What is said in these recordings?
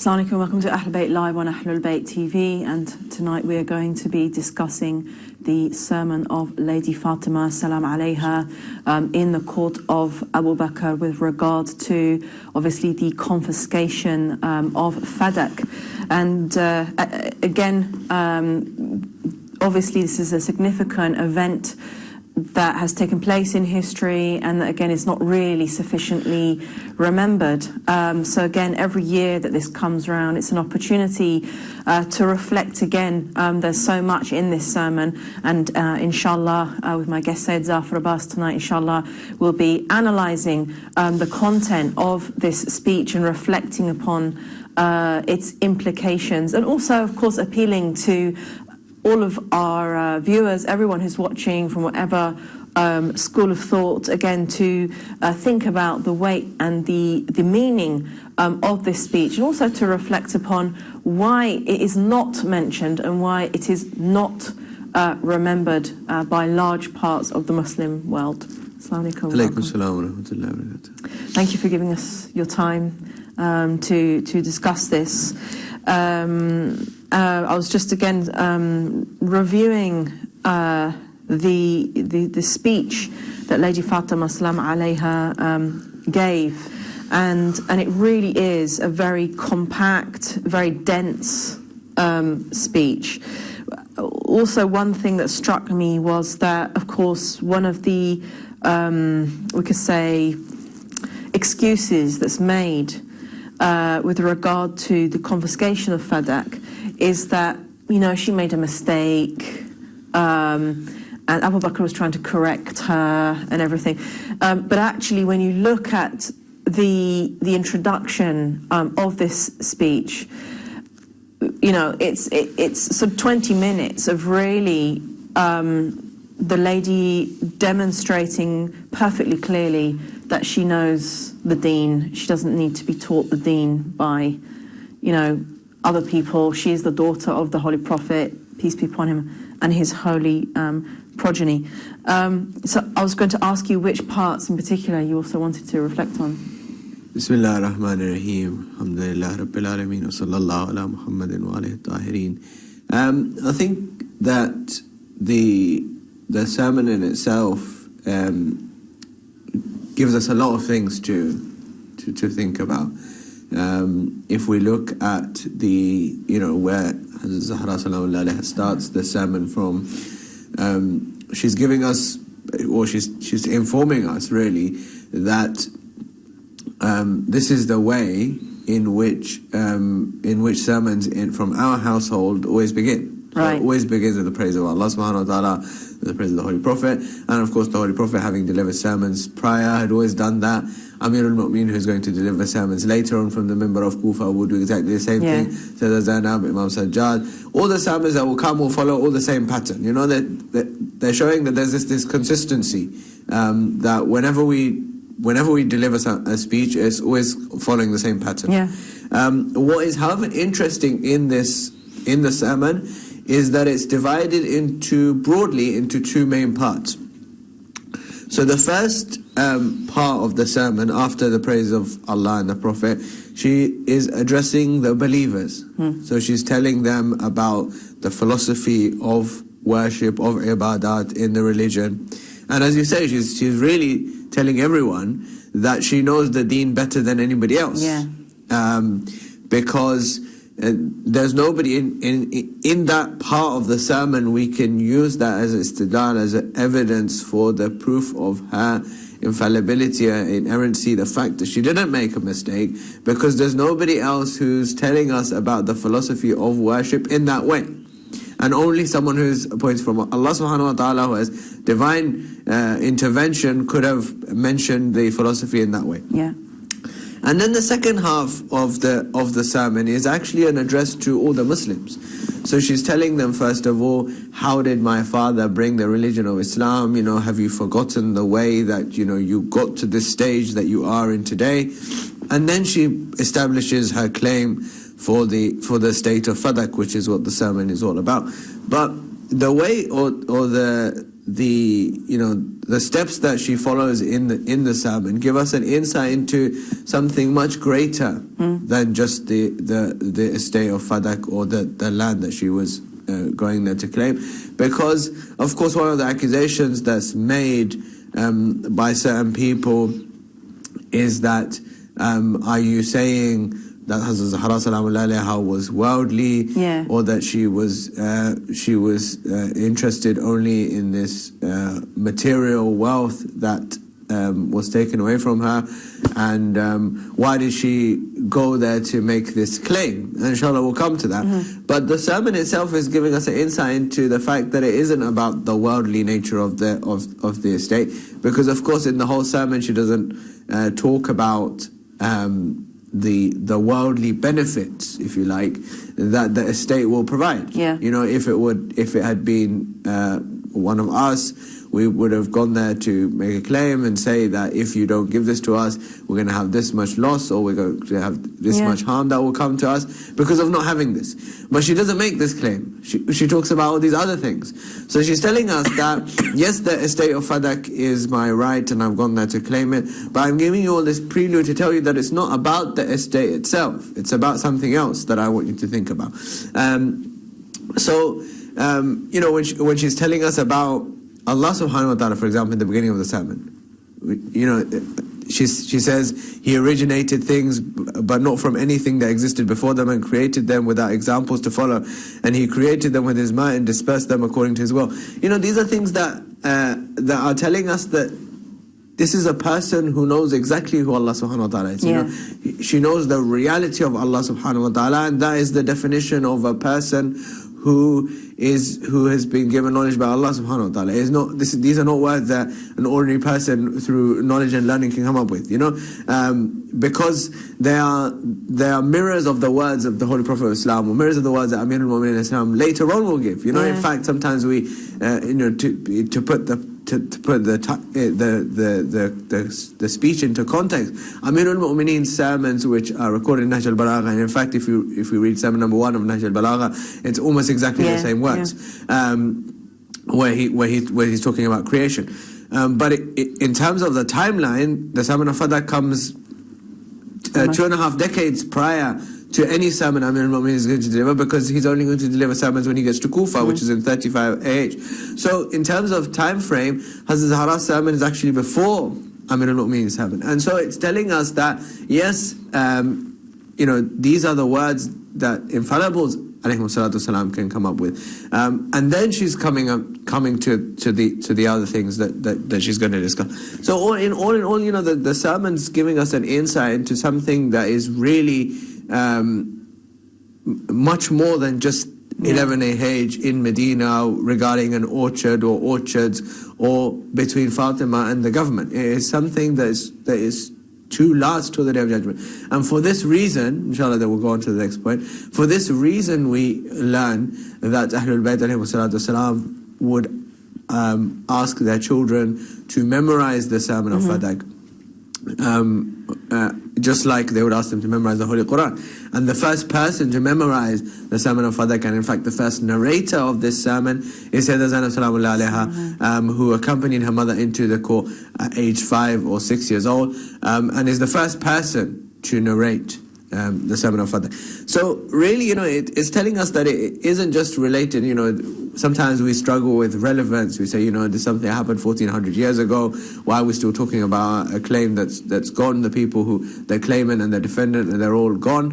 Assalamu alaikum, welcome to Ahlulbayt Live on Ahlulbayt TV, and tonight we are going to be discussing the Sermon of Lady Fatema, salam alayha, in the court of Abu Bakr with regard to, obviously, the confiscation of Fadak. And again, obviously this is a significant event that has taken place in history, and that again is not really sufficiently remembered. So again, every year that this comes around, it's an opportunity to reflect again. There's so much in this sermon, and inshallah, with my guest Sayed Zafar Abbas tonight, inshallah, we'll be analysing the content of this speech and reflecting upon its implications, and also, of course, appealing to all of our viewers, everyone who's watching from whatever school of thought, again, to think about the weight and the meaning of this speech, and also to reflect upon why it is not mentioned and why it is not remembered by large parts of the Muslim world. Assalamu alaikum. Thank you for giving us your time to discuss this. I was just again reviewing the speech that Lady Fatema salam alayha gave, and it really is a very compact, very dense speech. Also, one thing that struck me was that, of course, one of the we could say excuses that's made with regard to the confiscation of Fadak is that, you know, she made a mistake, and Abu Bakr was trying to correct her and everything. But actually, when you look at the introduction of this speech, you know, it's sort of 20 minutes of really the lady demonstrating perfectly clearly that she knows the deen. She doesn't need to be taught the deen by, you know, other people. She is the daughter of the Holy Prophet, peace be upon him, and his holy progeny. So I was going to ask you which parts in particular you also wanted to reflect on. Bismillah ar-Rahman ar-Rahim. Alhamdulillah Rabbil Alameen wa sallallahu ala Muhammadin wa alayhi tahirin. I think that the sermon in itself gives us a lot of things to think about. If we look at the, you know, where Hazrat Zahra sallallahu alayha starts the sermon from, she's giving us, or she's informing us really that this is the way in which sermons from our household always begin. Right. So it always begins with the praise of Allah subhanahu wa ta'ala, the praise of the Holy Prophet, and of course the Holy Prophet, having delivered sermons prior, had always done that. Amir al-Mu'min, who's going to deliver sermons later on from the Mimbar of Kufa, will do exactly the same thing. Sayyidah Zainab, Imam Sajjad, all the sermons that will come will follow all the same pattern. You know, they're showing that there's this consistency, that whenever we deliver a speech, it's always following the same pattern. Yeah. What is, however, interesting in the sermon is that it's divided broadly into two main parts. So the first part of the sermon, after the praise of Allah and the Prophet, she is addressing the believers. So she's telling them about the philosophy of worship, of ibadat in the religion. And as you say, she's really telling everyone that she knows the deen better than anybody else. Yeah. Because there's nobody in that part of the sermon we can use that as istidlal, as evidence for the proof of her infallibility, her inerrancy, the fact that she didn't make a mistake, because there's nobody else who's telling us about the philosophy of worship in that way. And only someone who's points from Allah subhanahu wa ta'ala, who has divine intervention, could have mentioned the philosophy in that way. Yeah. And then the second half of the sermon is actually an address to all the Muslims. So she's telling them, first of all, how did my father bring the religion of Islam? You know, have you forgotten the way that, you know, you got to this stage that you are in today? And then she establishes her claim for the state of Fadak, which is what the sermon is all about. But the way or the steps that she follows in the sermon give us an insight into something much greater than just the estate of Fadak or the land that she was going there to claim. Because, of course, one of the accusations that's made by certain people is that, are you saying that Hazrat Zahra Salamullahi alayha was worldly, or that she was interested only in this material wealth that was taken away from her, and why did she go there to make this claim? And inshallah we'll come to that. But the sermon itself is giving us an insight into the fact that it isn't about the worldly nature of the estate, because of course in the whole sermon she doesn't talk about the worldly benefits, if you like, that the estate will provide. If it had been one of us, we would have gone there to make a claim and say that if you don't give this to us, we're going to have this much loss, or we're going to have this much harm that will come to us because of not having this. But she doesn't make this claim. She talks about all these other things. So she's telling us that, yes, the estate of Fadak is my right and I've gone there to claim it, but I'm giving you all this prelude to tell you that it's not about the estate itself. It's about something else that I want you to think about. When she's telling us about Allah subhanahu wa ta'ala, for example, in the beginning of the sermon, she says He originated things but not from anything that existed before them, and created them without examples to follow, and He created them with His might and dispersed them according to His will. These are things that are telling us that this is a person who knows exactly who Allah subhanahu wa ta'ala is. She knows the reality of Allah subhanahu wa ta'ala, and that is the definition of a person who has been given knowledge by Allah subhanahu wa ta'ala. These are not words that an ordinary person through knowledge and learning can come up with, because they are mirrors of the words of the Holy Prophet of Islam, or mirrors of the words that Amir al-Mu'minin Islam later on will give. In fact, sometimes we to put the speech into context, Amir al-Mu'minin's sermons, which are recorded in Nahj al-Balagha, and in fact if we read sermon number 1 of Nahj al-Balagha, it's almost exactly the same words, where he's talking about creation. But in terms of the timeline, the sermon of Fadak comes 2.5 decades prior to any sermon Amir al-Mu'minin is going to deliver, because he's only going to deliver sermons when he gets to Kufa, which is in 35 AH. So in terms of time frame, Hazrat Zahra's sermon is actually before Amir al-Mu'minin's sermon. And so it's telling us that, yes, these are the words that infallibles alayhim salatu salam can come up with. And then she's coming to the other things that she's going to discuss. So all in all, the sermon's giving us an insight into something that is really much more than just 11 AH in Medina regarding an orchard or orchards, or between Fatima and the government. It is something that is to last till the Day of Judgment. And for this reason, inshallah, that we'll go on to the next point, for this reason we learn that Ahlulbayt ﷺ would ask their children to memorize the Sermon of Fadak, just like they would ask them to memorize the Holy Quran. And the first person to memorize the Sermon of Fadak, and in fact the first narrator of this sermon, is Sayyidah Zainab Salamullahi alayha, who accompanied her mother into the court at age 5 or 6 years old, and is the first person to narrate the Sermon of Fadak. So really, it's telling us that it isn't just related. Sometimes we struggle with relevance. We say, there's something that happened 1400 years ago. Why are we still talking about a claim that's gone? The people who they're claiming and the defendant, and they're all gone.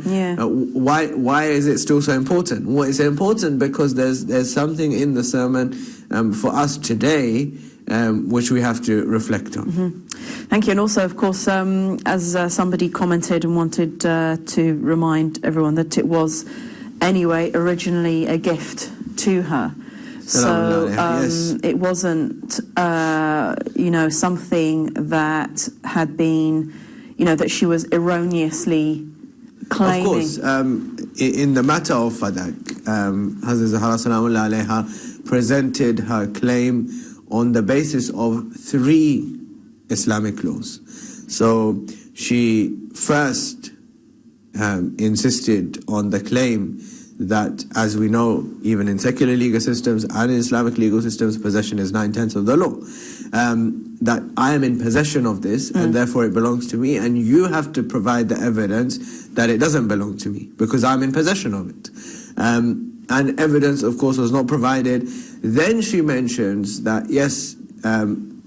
Why is it still so important? Well, it's important because there's something in the sermon for us today which we have to reflect on. Thank you. And also, of course, as somebody commented and wanted to remind everyone that it was anyway originally a gift to her. So it wasn't, something that had been, that she was erroneously claiming. Of course, in the matter of Fadak, Hazrat Zahra Salamullahi alayha presented her claim on the basis of 3 Islamic laws. So she first insisted on the claim that, as we know, even in secular legal systems and in Islamic legal systems, possession is 9/10 of the law. That I am in possession of this, and therefore it belongs to me, and you have to provide the evidence that it doesn't belong to me, because I'm in possession of it. And evidence, of course, was not provided. Then she mentions that, yes,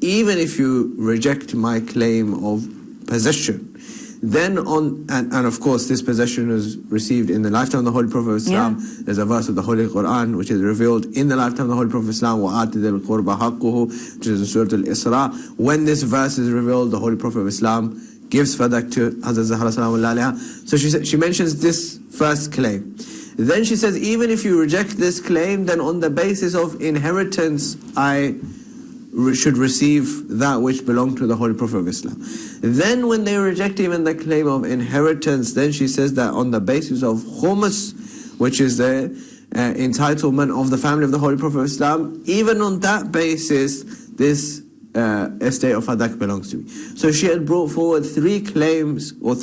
even if you reject my claim of possession, then and of course this possession was received in the lifetime of the Holy Prophet of Islam. There's a verse of the Holy Quran which is revealed in the lifetime of the Holy Prophet of Islam, وَآتِ ذِي الْقُرْبَ حَقُّهُ, which is in Surah Al-Isra. When this verse is revealed, the Holy Prophet of Islam gives Fadak to Hazrat Zahra Salamullahi alayha. So she mentions this first claim. Then she says, even if you reject this claim, then on the basis of inheritance, I should receive that which belonged to the Holy Prophet of Islam. Then when they reject even the claim of inheritance, then she says that on the basis of khumus, which is the entitlement of the family of the Holy Prophet of Islam, even on that basis, this estate of Fadak belongs to me. So she had brought forward three claims, or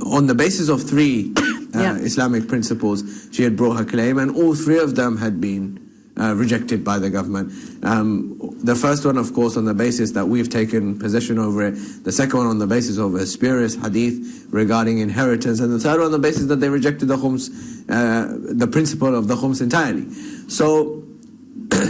on the basis of three Islamic principles, she had brought her claim, and all three of them had been rejected by the government. The first one, of course, on the basis that we've taken possession over it. The second one on the basis of a spurious hadith regarding inheritance. And the third one on the basis that they rejected the khums, the principle of the khums entirely. So,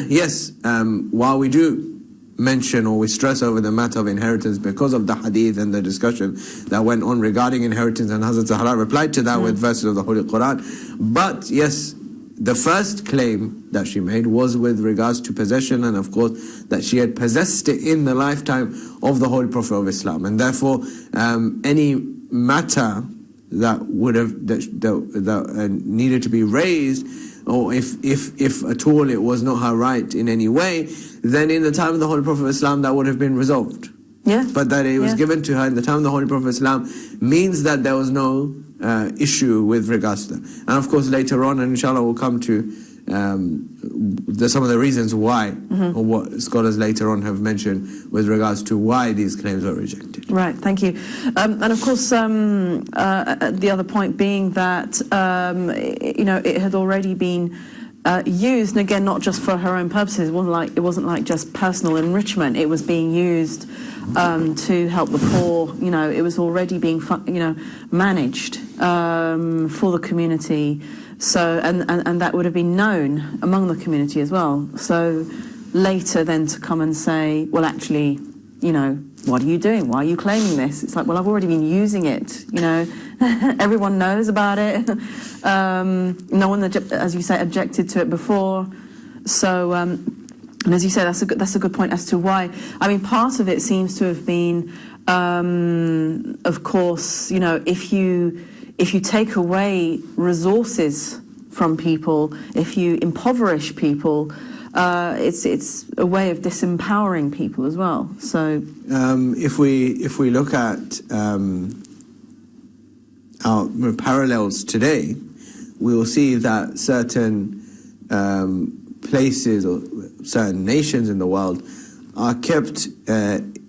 yes, while we do mention, or we stress over the matter of inheritance because of the hadith and the discussion that went on regarding inheritance, and Hazrat Zahra replied to that with verses of the Holy Quran. But yes, the first claim that she made was with regards to possession, and of course that she had possessed it in the lifetime of the Holy Prophet of Islam, and therefore any matter that would have that needed to be raised, or if at all it was not her right in any way, then in the time of the Holy Prophet of Islam that would have been resolved. Yeah. But that it was given to her in the time of the Holy Prophet of Islam means that there was no issue with regards to that. And of course later on, and inshallah we'll come to some of the reasons why, or what scholars later on have mentioned with regards to why these claims were rejected. Right, thank you. And of course, the other point being that it had already been used, and again, not just for her own purposes. It wasn't like just personal enrichment. It was being used to help the poor. It was already being managed for the community. So and that would have been known among the community as well. So later then to come and say, well, actually, what are you doing? Why are you claiming this? It's like, well, I've already been using it. Everyone knows about it. No one, as you say, objected to it before. So, and as you say, that's a good point as to why. I mean, part of it seems to have been, of course, if you take away resources from people, if you impoverish people, it's a way of disempowering people as well. So, if we look at our parallels today, we will see that certain places or certain nations in the world are kept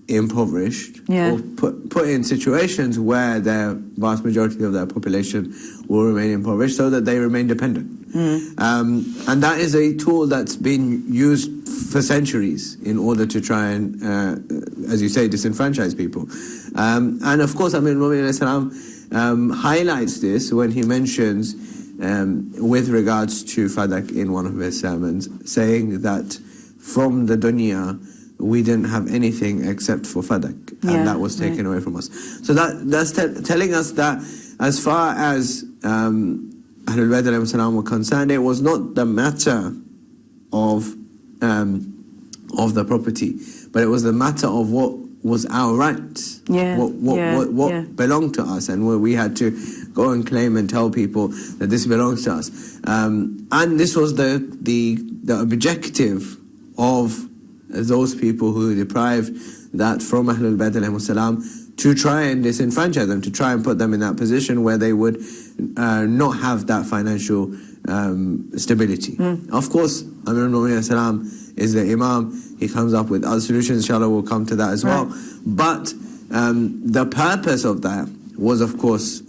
impoverished, or put in situations where the vast majority of their population will remain impoverished, so that they remain dependent. And that is a tool that's been used for centuries in order to try and, as you say, disenfranchise people. And of course, Amir al-Mu'minin highlights this when he mentions, with regards to Fadak in one of his sermons, saying that from the dunya we didn't have anything except for Fadak, and that was taken away from us. So that's telling us that as far as Ahlulbayt alayhim salam were concerned, it was not the matter of the property, but it was the matter of what was our right, what belonged to us, and where we had to go and claim and tell people that this belongs to us. And this was the objective of those people who deprived that from Ahlulbayt alayhim salam, to try and disenfranchise them, to try and put them in that position where they would not have that financial stability. Of course, Amir al-Mu'minin is the Imam. He comes up with other solutions. Inshallah, we'll come to that as well. But the purpose of that was, of course,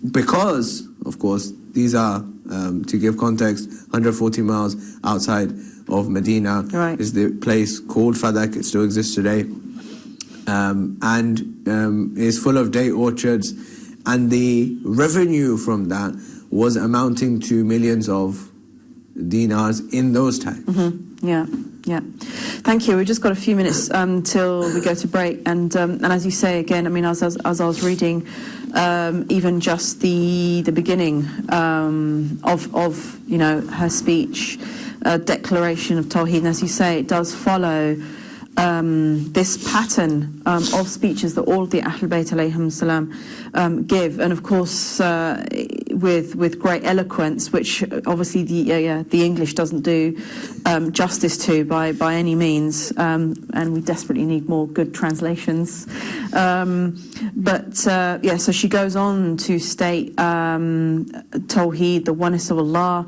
because, of course, these are, to give context, 140 miles outside of Medina, right, is the place called Fadak. It still exists today, and is full of date orchards, and the revenue from that was amounting to millions of dinars in those times. Mm-hmm. Yeah. Thank you. We've just got a few minutes till we go to break, and as you say again, I mean, as I was reading, even just the beginning of her speech, declaration of Tawheed, and as you say, it does follow this pattern of speeches that all of the Ahlulbayt alayhim salam give, and of course with great eloquence, which obviously the English doesn't do justice to by any means, and we desperately need more good translations. So she goes on to state Tawheed, the oneness of Allah,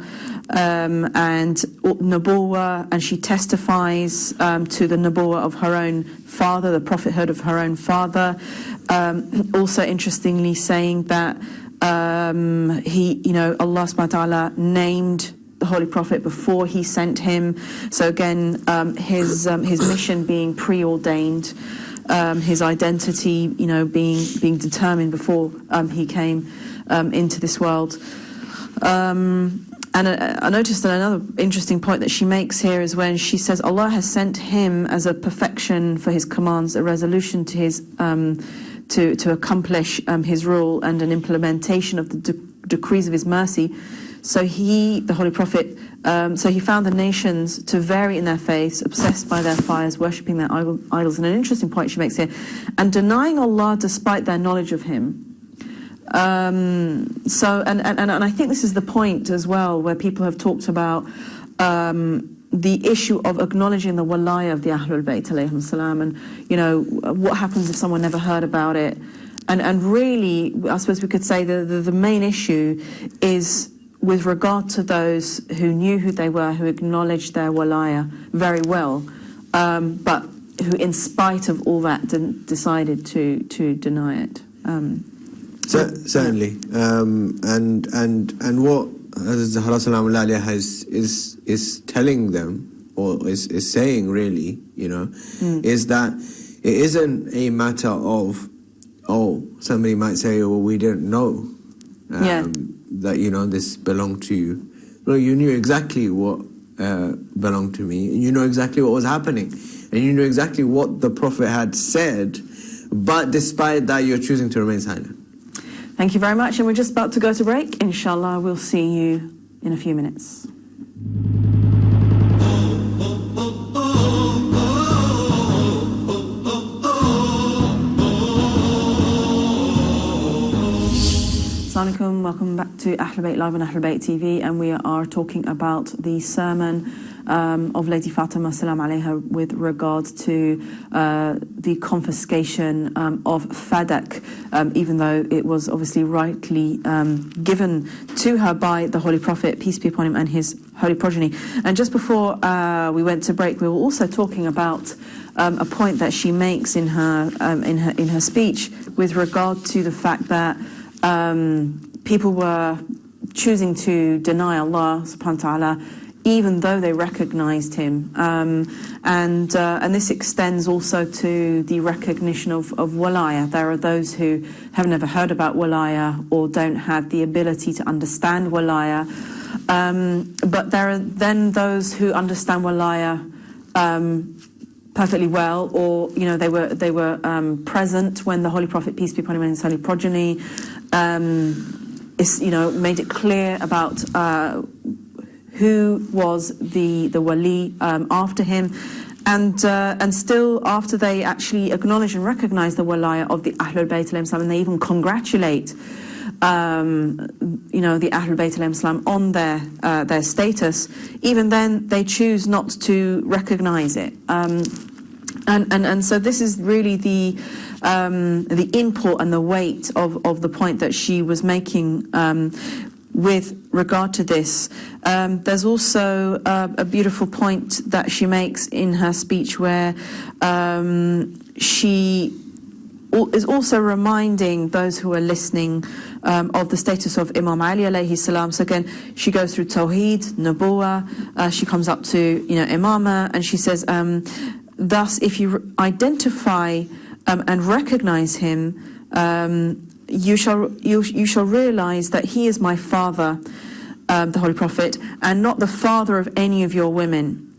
and Nubuwwah, and she testifies to the Nubuwwah of her own father, the prophethood of her own father. Also, interestingly, saying that Allah subhanahu wa ta'ala named the Holy Prophet before he sent him. So again, his mission being preordained, his identity, being determined before he came into this world. And I noticed that another interesting point that she makes here is when she says Allah has sent him as a perfection for his commands, a resolution to his to accomplish his rule, and an implementation of the decrees of his mercy. So he, the Holy Prophet, so he found the nations to vary in their faiths, obsessed by their fires, worshipping their idols. And an interesting point she makes here, and denying Allah despite their knowledge of him. So I think this is the point as well, where people have talked about the issue of acknowledging the walaya of the Ahlulbayt alayhim salam, and what happens if someone never heard about it, and really I suppose we could say the main issue is with regard to those who knew who they were, who acknowledged their walaya very well, but who in spite of all that decided to deny it. Certainly, and what Zahra Salaamullah alayha is telling them, or is saying really, is that it isn't a matter of, somebody might say, we didn't know that this belonged to you. No, you knew exactly what belonged to me, and you know exactly what was happening, and you knew exactly what the Prophet had said, but despite that you're choosing to remain silent. Thank you very much, and we're just about to go to break. Inshallah, we'll see you in a few minutes. Assalamu alaikum, welcome back to Ahlulbayt Live on Ahlulbayt TV, and we are talking about the sermon of Lady Fatema salam alayha with regard to the confiscation of Fadak, even though it was obviously rightly given to her by the Holy Prophet, peace be upon him, and his holy progeny. And just before we went to break, we were also talking about a point that she makes in her speech with regard to the fact that people were choosing to deny Allah subhanahu wa ta'ala even though they recognized him, and this extends also to the recognition of walaya. There are those who have never heard about walaya or don't have the ability to understand walaya, but there are then those who understand walaya perfectly well, or they were present when the Holy Prophet, peace be upon him, and his holy progeny made it clear about who was the wali after him, and still after they actually acknowledge and recognize the walaya of the Ahlulbayt alayhim salam, and they even congratulate the Ahlulbayt alayhim salam on their status, even then they choose not to recognize it, and so this is really the import and the weight of the point that she was making with regard to this. There's also a beautiful point that she makes in her speech where she is also reminding those who are listening of the status of Imam Ali alayhi salam. So again, she goes through Tawheed, Nubuwah, she comes up to Imama, and she says, thus if you identify and recognize him, you shall realize that he is my father, the Holy Prophet, and not the father of any of your women,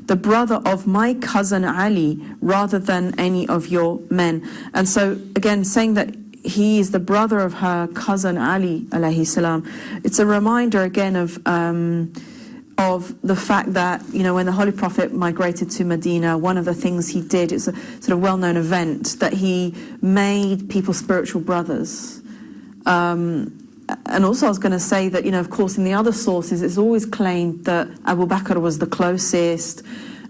the brother of my cousin Ali, rather than any of your men. And so again, saying that he is the brother of her cousin Ali alayhi salam, it's a reminder again of the fact that, when the Holy Prophet migrated to Medina, one of the things he did, it's a sort of well-known event, that he made people spiritual brothers. And also I was going to say that, of course, in the other sources, it's always claimed that Abu Bakr was the closest.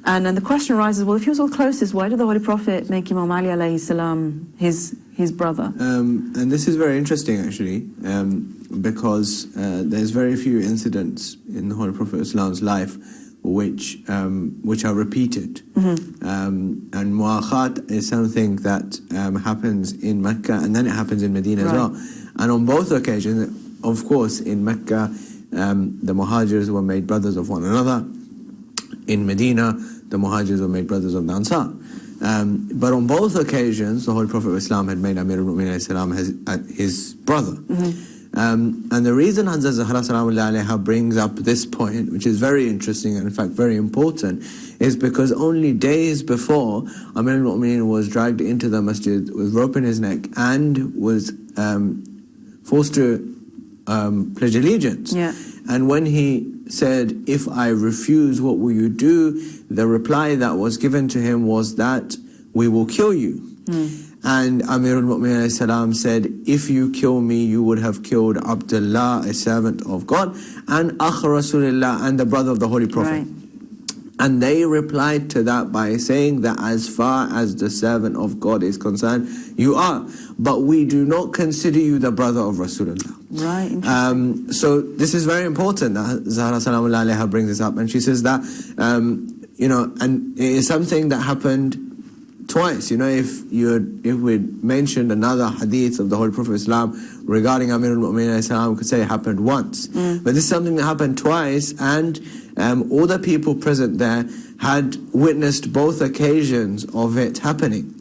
And then the question arises, well, if he was the closest, why did the Holy Prophet make Imam Ali alayhi salam his brother? And this is very interesting, actually, because there's very few incidents in the Holy Prophet Islam's life which are repeated. And mu'akhat is something that happens in Mecca, and then it happens in Medina as well. And on both occasions, of course, in Mecca, the Muhajirs were made brothers of one another. In Medina, the Muhajirs were made brothers of the Ansar. But on both occasions, the Holy Prophet of Islam had made Amir al-Mu'minin his brother. And the reason Hazrat Zahra Salamullahi alayha brings up this point, which is very interesting and in fact very important, is because only days before, Amir al-Mu'minin was dragged into the masjid with rope in his neck and was forced to pledge allegiance. And when he said, if I refuse, what will you do? The reply that was given to him was that we will kill you. And Amir al-Mu'minin said, if you kill me, you would have killed Abdullah, a servant of God, and Akh Rasulullah, and the brother of the Holy Prophet. And they replied to that by saying that as far as the servant of God is concerned, you are. But we do not consider you the brother of Rasulullah. So this is very important that Zahra Salamullahi alayha brings this up. And she says that, and it is something that happened twice. If we mentioned another hadith of the Holy Prophet of Islam regarding Amir al-Mu'minin, we could say it happened once. But this is something that happened twice, and all the people present there had witnessed both occasions of it happening.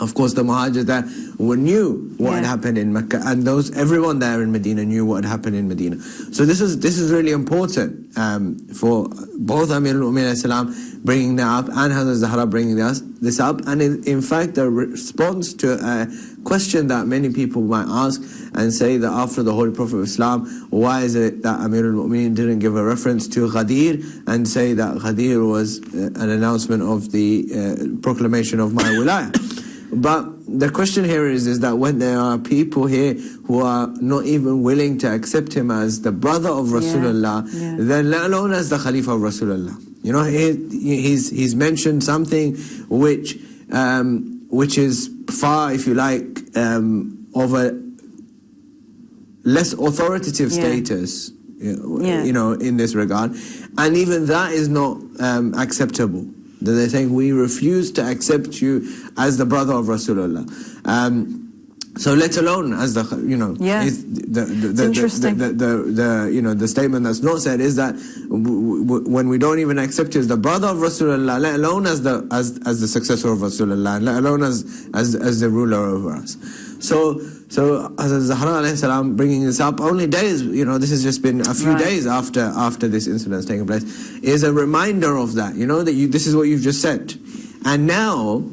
Of course, the Muhajirs there knew what had happened in Mecca, and everyone there in Medina knew what had happened in Medina. So this is really important for both Amir al-Mu'minin bringing that up and Hazrat Zahra bringing this up. And in fact, the response to a question that many people might ask and say that after the Holy Prophet of Islam, why is it that Amir al-Mu'minin didn't give a reference to Ghadir and say that Ghadir was an announcement of the proclamation of my wilayah? But the question here is that when there are people here who are not even willing to accept him as the brother of Rasulullah, then let alone as the Khalifa of Rasulullah. He's mentioned something which is far, if you like, of a less authoritative status, in this regard, and even that is not acceptable. That they're saying, we refuse to accept you as the brother of Rasulullah. So let alone as the the statement that's not said is that when we don't even accept you as the brother of Rasulullah, let alone as the successor of Rasulullah, let alone as the ruler over us. So Hazrat Zahra alayhi salam bringing this up only days, this has just been a few days after this incident has taken place, is a reminder of that, that this is what you've just said. And now,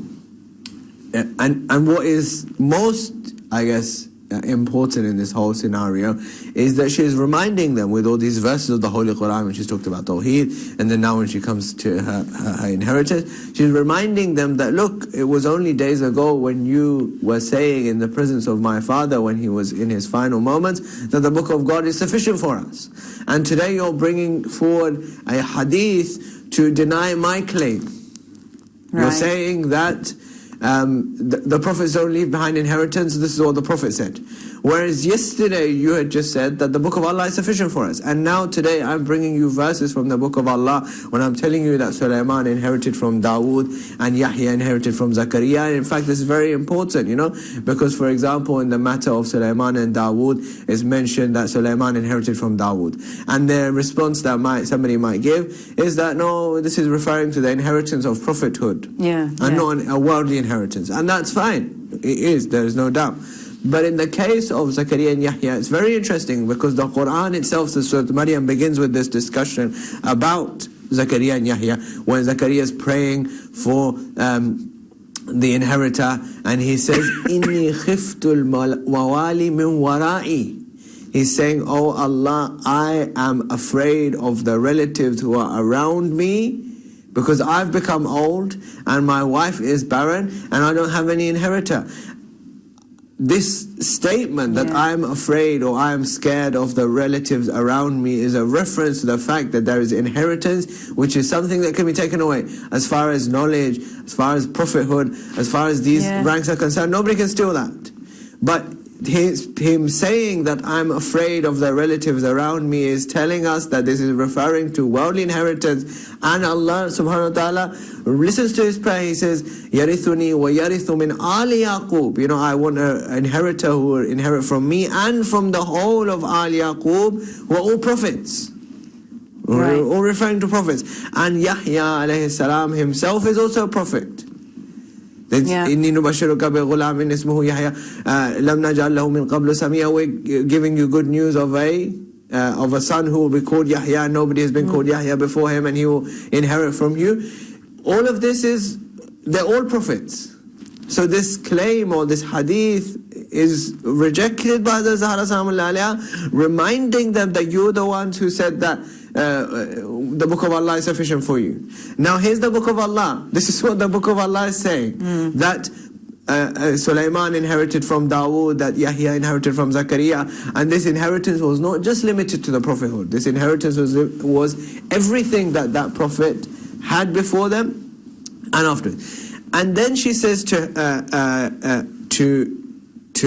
and what is most, I guess, important in this whole scenario is that she is reminding them with all these verses of the Holy Quran when she's talked about Tawheed, and then now when she comes to her inheritance, she's reminding them that, look, it was only days ago when you were saying in the presence of my father when he was in his final moments that the book of God is sufficient for us. And today you're bringing forward a hadith to deny my claim. You're saying that the prophets don't leave behind inheritance. This is what the Prophet said. Whereas yesterday you had just said that the book of Allah is sufficient for us. And now today I'm bringing you verses from the book of Allah when I'm telling you that Sulaiman inherited from Dawood and Yahya inherited from Zakaria. And in fact, this is very important, because for example, in the matter of Sulaiman and Dawood, it's mentioned that Sulaiman inherited from Dawood. And the response that somebody might give is that no, this is referring to the inheritance of prophethood. And not a worldly inheritance. And that's fine. It is, there is no doubt. But in the case of Zakaria and Yahya, it's very interesting because the Quran itself, the Surah Maryam, begins with this discussion about Zakaria and Yahya, when Zakaria is praying for the inheritor, and he says, "Inni khiftul mawali min wara'i." He's saying, "Oh Allah, I am afraid of the relatives who are around me, because I've become old and my wife is barren and I don't have any inheritor." This statement that I'm afraid or I'm scared of the relatives around me is a reference to the fact that there is inheritance, which is something that can be taken away. As far as knowledge, as far as prophethood, as far as these ranks are concerned, nobody can steal that. But him saying that I'm afraid of the relatives around me is telling us that this is referring to worldly inheritance. And Allah subhanahu wa ta'ala listens to his prayer. He says, "Yarithuni wa yarithu min Ali Yaqub." I want an inheritor who will inherit from me and from the whole of Ali Yaqub, who are all prophets. All referring to prophets. And Yahya alayhi salam himself is also a prophet. إِنِّي نُبَشِّرُكَ بِغُلَامٍ اسْمُهُ يَحْيَى لَمْ نَجْعَل لَهُ مِنْ قَبْلُ سَمِيًّا. We're giving you good news of a son who will be called Yahya. Nobody has been called Yahya before him, and he will inherit from you. All of this they're all prophets. So this claim or this hadith is rejected by the Zahra Salamullahi alayha, reminding them that you're the ones who said that the book of Allah is sufficient for you. Now here's the book of Allah. This is what the book of Allah is saying. That Sulaiman inherited from Dawood, that Yahya inherited from Zakaria. And this inheritance was not just limited to the prophethood. This inheritance was everything that prophet had before them and after. And then she says to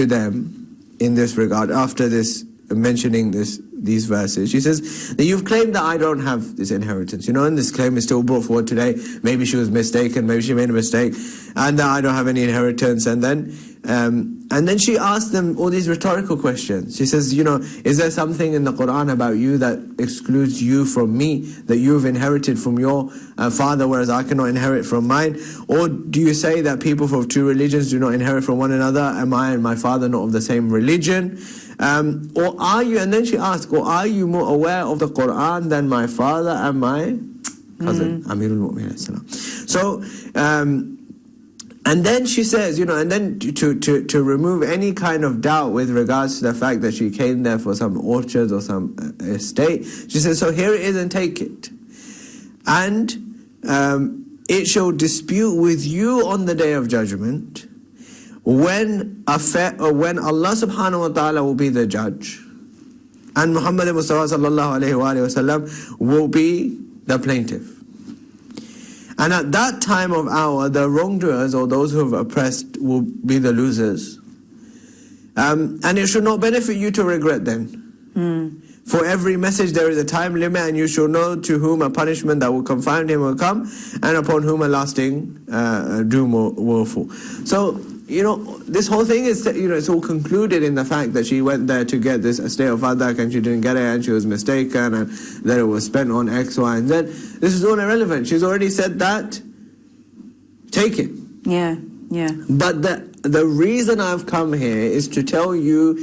them in this regard, after this, mentioning these verses, she says that you've claimed that I don't have this inheritance, and this claim is still brought forward today. Maybe she was mistaken, maybe she made a mistake, and that I don't have any inheritance. And then she asked them all these rhetorical questions. She says, is there something in the Quran about you that excludes you from me, that you've inherited from your father, whereas I cannot inherit from mine? Or do you say that people from two religions do not inherit from one another? Am I and my father not of the same religion? Or are you, and then she asked, or are you more aware of the Quran than my father and my cousin, Amirul Mu'minin? So, and then she says, and then to remove any kind of doubt with regards to the fact that she came there for some orchards or some estate, she says, so here it is and take it. And it shall dispute with you on the day of judgment, when Allah subhanahu wa ta'ala will be the judge, and Muhammad Mustafa sallallahu alayhi wa sallam will be the plaintiff. And at that time of hour, the wrongdoers or those who have oppressed will be the losers. And it should not benefit you to regret then. For every message there is a time limit, and you shall know to whom a punishment that will confound him will come, and upon whom a lasting doom will fall. So, this whole thing is, it's all concluded in the fact that she went there to get this estate of Fadak and she didn't get it and she was mistaken and that it was spent on X, Y, and Z. This is all irrelevant. She's already said that. Take it. Yeah. But the reason I've come here is to tell you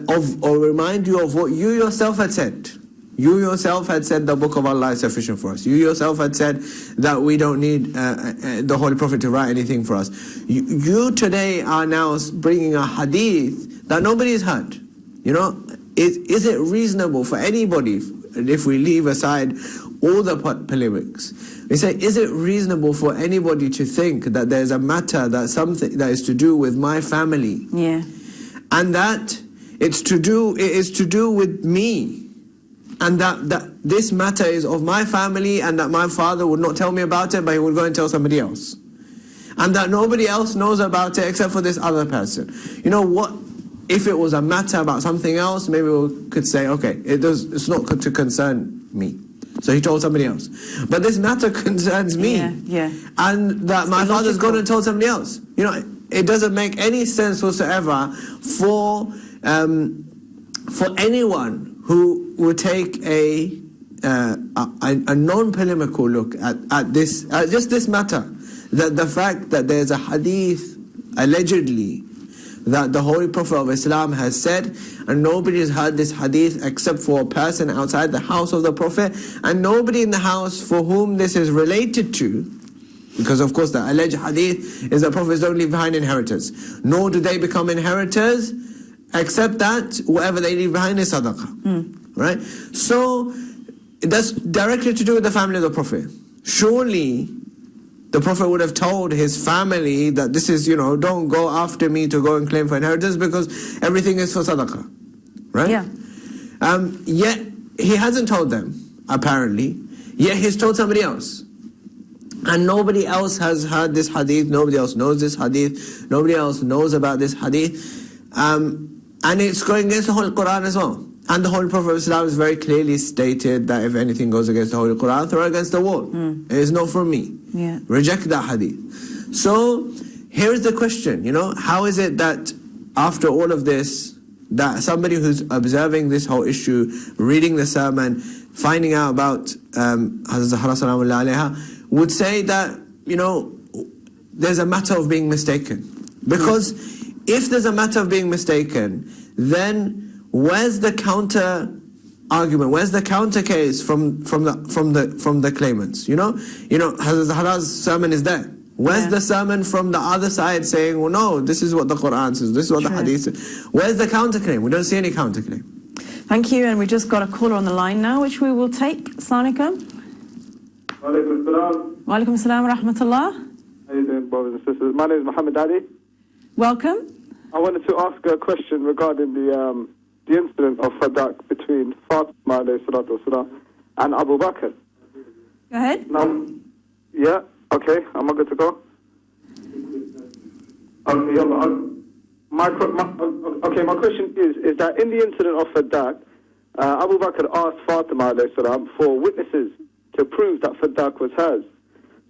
or remind you of what you yourself had said. You yourself had said the book of Allah is sufficient for us. You yourself had said that we don't need the Holy Prophet to write anything for us. You today are now bringing a hadith that nobody's heard. Is it reasonable for anybody, if we leave aside all the polemics, we say, is it reasonable for anybody to think that there's a matter, that something that is to do with my family, and that it is to do with me, and that this matter is of my family, and that my father would not tell me about it, but he would go and tell somebody else, and that nobody else knows about it except for this other person? if it was a matter about something else, maybe we could say, okay, it's not to concern me. So he told somebody else. But this matter concerns me. And that my father's gone and told somebody else. You know, it doesn't make any sense whatsoever for anyone who would take a non-polemical look at this, just this matter, that the fact that there's a hadith allegedly that the Holy Prophet of Islam has said, and nobody has heard this hadith except for a person outside the house of the Prophet, and nobody in the house for whom this is related to, because of course the alleged hadith is that Prophets don't leave behind inheritance, nor do they become inheritors, except that whatever they leave behind is sadaqah. Right? So that's directly to do with the family of the Prophet. Surely the Prophet would have told his family that this is, don't go after me to go and claim for inheritance because everything is for sadaqah. Right? Yeah. Yet he hasn't told them, apparently. Yet he's told somebody else. And nobody else has heard this hadith, nobody else knows this hadith, nobody else knows about this hadith. And it's going against the Holy Quran as well. And the Holy Prophet of Islam has very clearly stated that if anything goes against the Holy Quran, throw it against the wall. It is not from me. Reject that hadith. So here's the question, how is it that after all of this, that somebody who's observing this whole issue, reading the sermon, finding out about Hazrat Zahra Salamullahi alayha, would say that, there's a matter of being mistaken. Because if there's a matter of being mistaken, then where's the counter argument? Where's the counter case from the claimants? Hazrat Zahra's sermon is there. Where's the sermon from the other side saying, well, no, this is what the Quran says, this is what the Hadith says? Where's the counter claim? We don't see any counter claim. Thank you, and we just got a caller on the line now, which we will take. Assalamu alaikum. Wa alaikum salam. Wa alaikum salam wa rahmatullah. How you doing, brothers and sisters? My name is Muhammad Ali. Welcome. I wanted to ask a question regarding the incident of Fadak between Fatima alayhi salatu wasalam and Abu Bakr. Go ahead. Yeah, okay, am I good to go? Okay, my question is that in the incident of Fadak, Abu Bakr asked Fatima alayhi salam for witnesses to prove that Fadak was hers.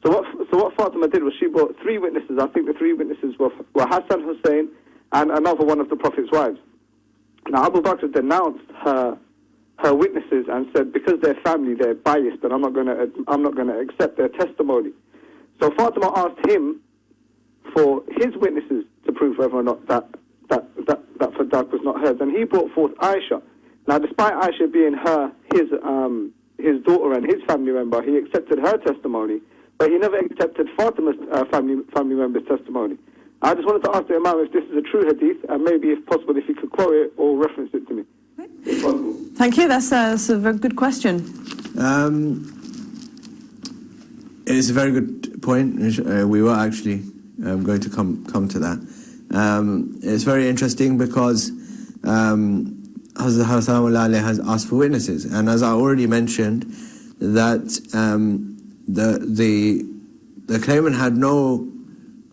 So what Fatima did was she brought 3 witnesses. I think the 3 witnesses were Hassan, Hussein, and another one of the Prophet's wives. Now Abu Bakr denounced her witnesses and said because they're family, they're biased, and I'm not going to accept their testimony. So Fatima asked him for his witnesses to prove whether or not that Fadak was not hers, and he brought forth Aisha. Now, despite Aisha being his daughter and his family member, he accepted her testimony, but he never accepted Fatima's family member's testimony. I just wanted to ask the Imam if this is a true hadith, and maybe, if possible, if he could quote it or reference it to me. If possible. Thank you. That's a very good question. It's a very good point. We were actually going to come to that. It's very interesting because Hazrat Salamullahi has asked for witnesses, and as I already mentioned, that the claimant had no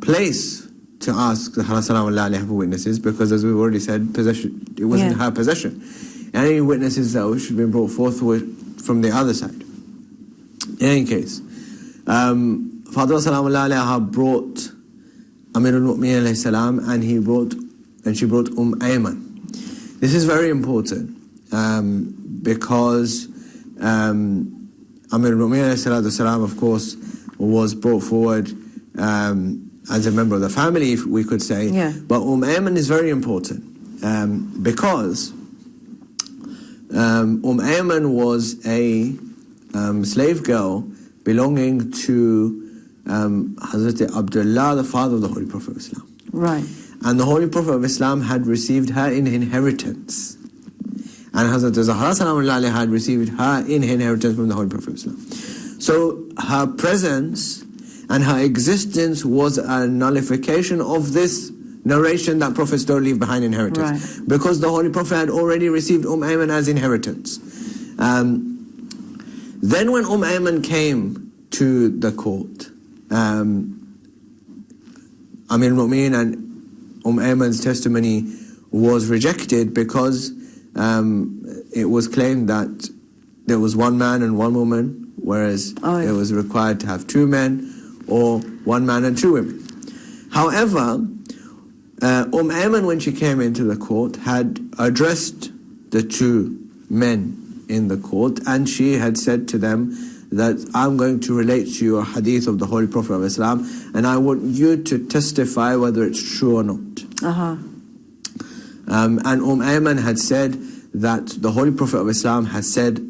place to ask the Hazrat Salamullahi for witnesses, because as we've already said, it wasn't her possession. Any witnesses that should be brought forth were from the other side. In any case, Fatima Salamullahi brought Amirul Mu'minin alayhi salam, and she brought Ayman. This is very important because Amirul Mu'minin alayhi salam, of course, was brought forward as a member of the family, if we could say. But Ayman is very important because Ayman was a slave girl belonging to Hazrat Abdullah, the father of the Holy Prophet of Islam. Right. And the Holy Prophet of Islam had received her in inheritance. And Hazrat Zahra Salamullahi had received her in inheritance from the Holy Prophet of Islam. So her presence and her existence was a nullification of this narration that prophets don't leave behind inheritance. Right. Because the Holy Prophet had already received Ayman as inheritance. Then when Ayman came to the court, Amir al-Mu'minin and Ayman's testimony was rejected because it was claimed that there was one man and one woman, whereas it was required to have two men or one man and two women. However, Ayman, when she came into the court, had addressed the two men in the court, and she had said to them that I'm going to relate to you a hadith of the Holy Prophet of Islam, and I want you to testify whether it's true or not. And Ayman had said that the Holy Prophet of Islam has said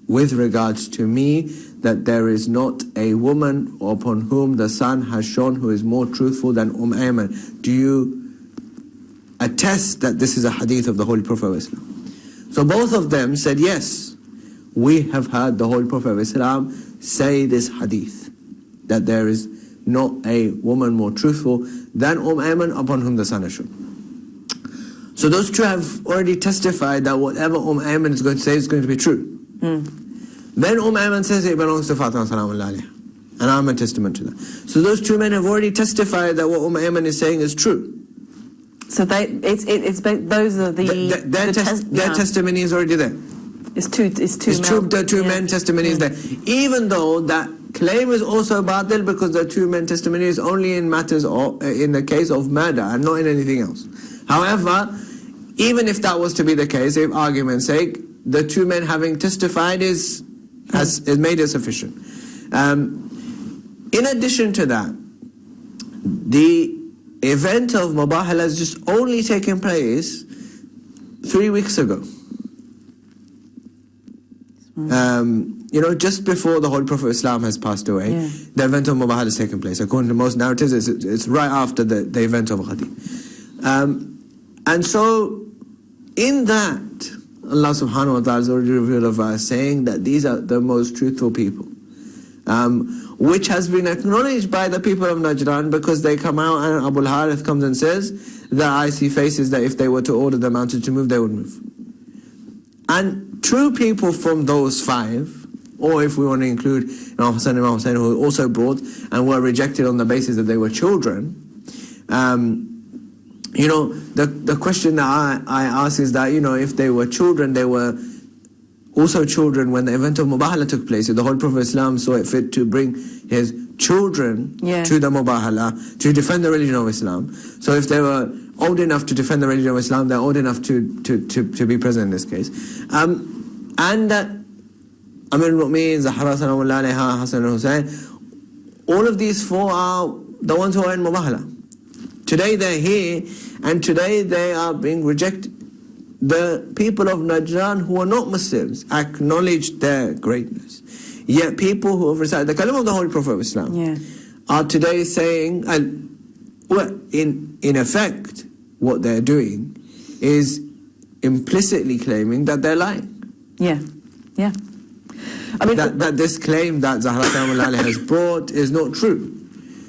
with regards to me that there is not a woman upon whom the sun has shone who is more truthful than Ayman. Do you attest that this is a hadith of the Holy Prophet of Islam? So both of them said, yes, we have heard the Holy Prophet of Islam say this hadith, that there is not a woman more truthful than Ayman upon whom the sun has shone. So those two have already testified that whatever Ayman is going to say is going to be true. Then Ayman says it belongs to Fatima salamullah alayha, and I'm a testament to that. So those two men have already testified that what Ayman is saying is true. So those are their testimony is already there. It's two The two men testimony is there. Even though that claim is also batil, because the two men testimony is only in matters of, in the case of murder and not in anything else. However, even if that was to be the case, if argument's sake, the two men having testified is made it sufficient. In addition to that, the event of Mubahala has just only taken place 3 weeks ago. Just before the Holy Prophet of Islam has passed away, the event of Mubahala has taken place. According to most narratives, it's right after the event of Ghadi. And so, in that, Allah subhanahu wa ta'ala has already revealed of us saying that these are the most truthful people. Which has been acknowledged by the people of Najran, because they come out and Abu al-Harith comes and says that I see faces that if they were to order the mountain to move, they would move. And true people from those five, or if we want to include Imam Hussain who were also brought and were rejected on the basis that they were children, the question that I ask is that, if they were children, they were also children when the event of Mubahala took place. So the Holy Prophet of Islam saw it fit to bring his children to the Mubahala to defend the religion of Islam. So if they were old enough to defend the religion of Islam, they're old enough to be present in this case. And that Amir al-Mu'min, Zahra salamullah alayha, Hassan and Hussein, all of these four are the ones who are in Mubahala. Today they're here, and today they are being rejected. The people of Najran who are not Muslims acknowledge their greatness. Yet people who have recited the kalim of the Holy Prophet of Islam are today saying, and in effect, what they're doing is implicitly claiming that they're lying. Yeah. I mean, that this claim that Zahra Salamullah has brought is not true,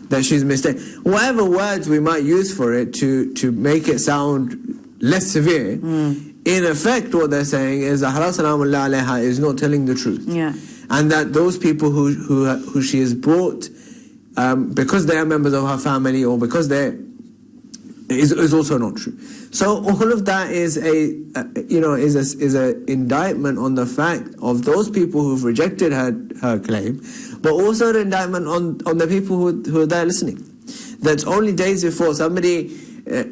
that she's mistaken. Whatever words we might use for it to make it sound less severe, in effect what they're saying is Zahra Salamullah alayha is not telling the truth. And that those people who she has brought, because they are members of her family or because they're, is also not true. So all of that is a indictment on the fact of those people who've rejected her claim, but also an indictment on the people who are there listening. That's only days before somebody had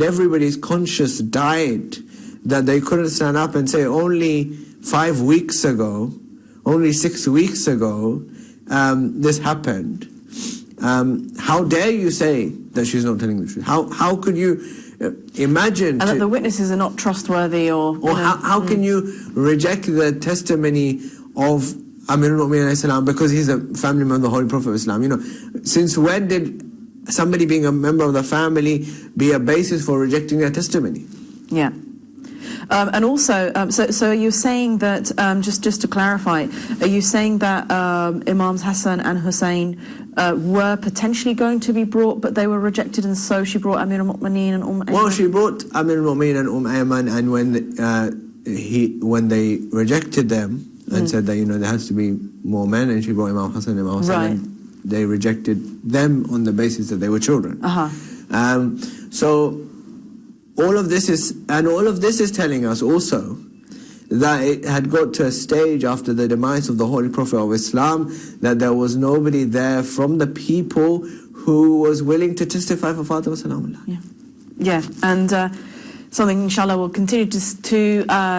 everybody's conscience died, that they couldn't stand up and say only 5 weeks ago, only 6 weeks ago, this happened. How dare you say that she's not telling the truth? How could you imagine? And that the witnesses are not trustworthy, or how can you reject the testimony of Amir al-Mu'min alayhi salam because he's a family member of the Holy Prophet of Islam? Since when did somebody being a member of the family be a basis for rejecting their testimony? And also, so you're saying that, just to clarify, are you saying that Imams Hassan and Hussein were potentially going to be brought, but they were rejected, and so she brought Amir al-Mu'mineen and Ayman? Well, she brought Amir al-Mu'mineen and Ayman, and when they rejected them and said that there has to be more men, and she brought Imam Hassan and Imam Hussein, and they rejected them on the basis that they were children. So all of this is telling us also that it had got to a stage after the demise of the Holy Prophet of Islam that there was nobody there from the people who was willing to testify for Fatima salamullah. Yeah, and something inshallah we'll continue to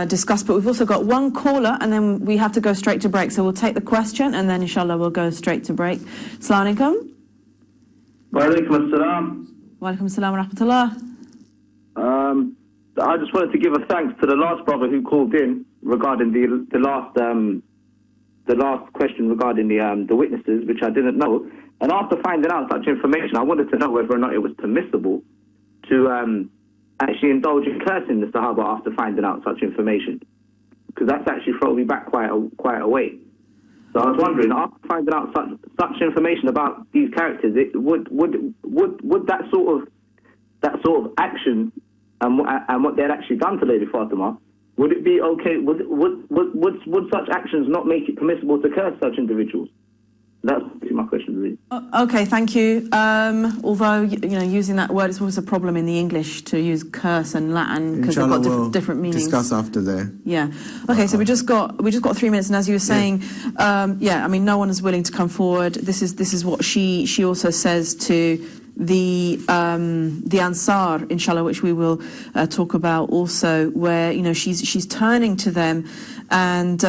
discuss, but we've also got one caller and then we have to go straight to break, so we'll take the question and then inshallah we'll go straight to break. Assalamu alaikum. Wa alaikum assalam. Wa alaikum assalam wa rahmatullah. I just wanted to give a thanks to the last brother who called in regarding the last question regarding the witnesses, which I didn't know. And after finding out such information, I wanted to know whether or not it was permissible to actually indulge in cursing the Sahaba after finding out such information, because that's actually thrown me back quite a way. So I was wondering, after finding out such information about these characters, would that sort of action and what they had actually done to Lady Fatima, would it be okay? Would such actions not make it permissible to curse such individuals? That's my question, really. Okay, thank you. Although using that word is always a problem in the English to use curse and Latin because they've got different meanings. Discuss after there. Yeah. Okay, so we just got 3 minutes, and as you were saying, I mean, no one is willing to come forward. This is what she also says to the Ansar, inshallah, which we will talk about also, where she's turning to them and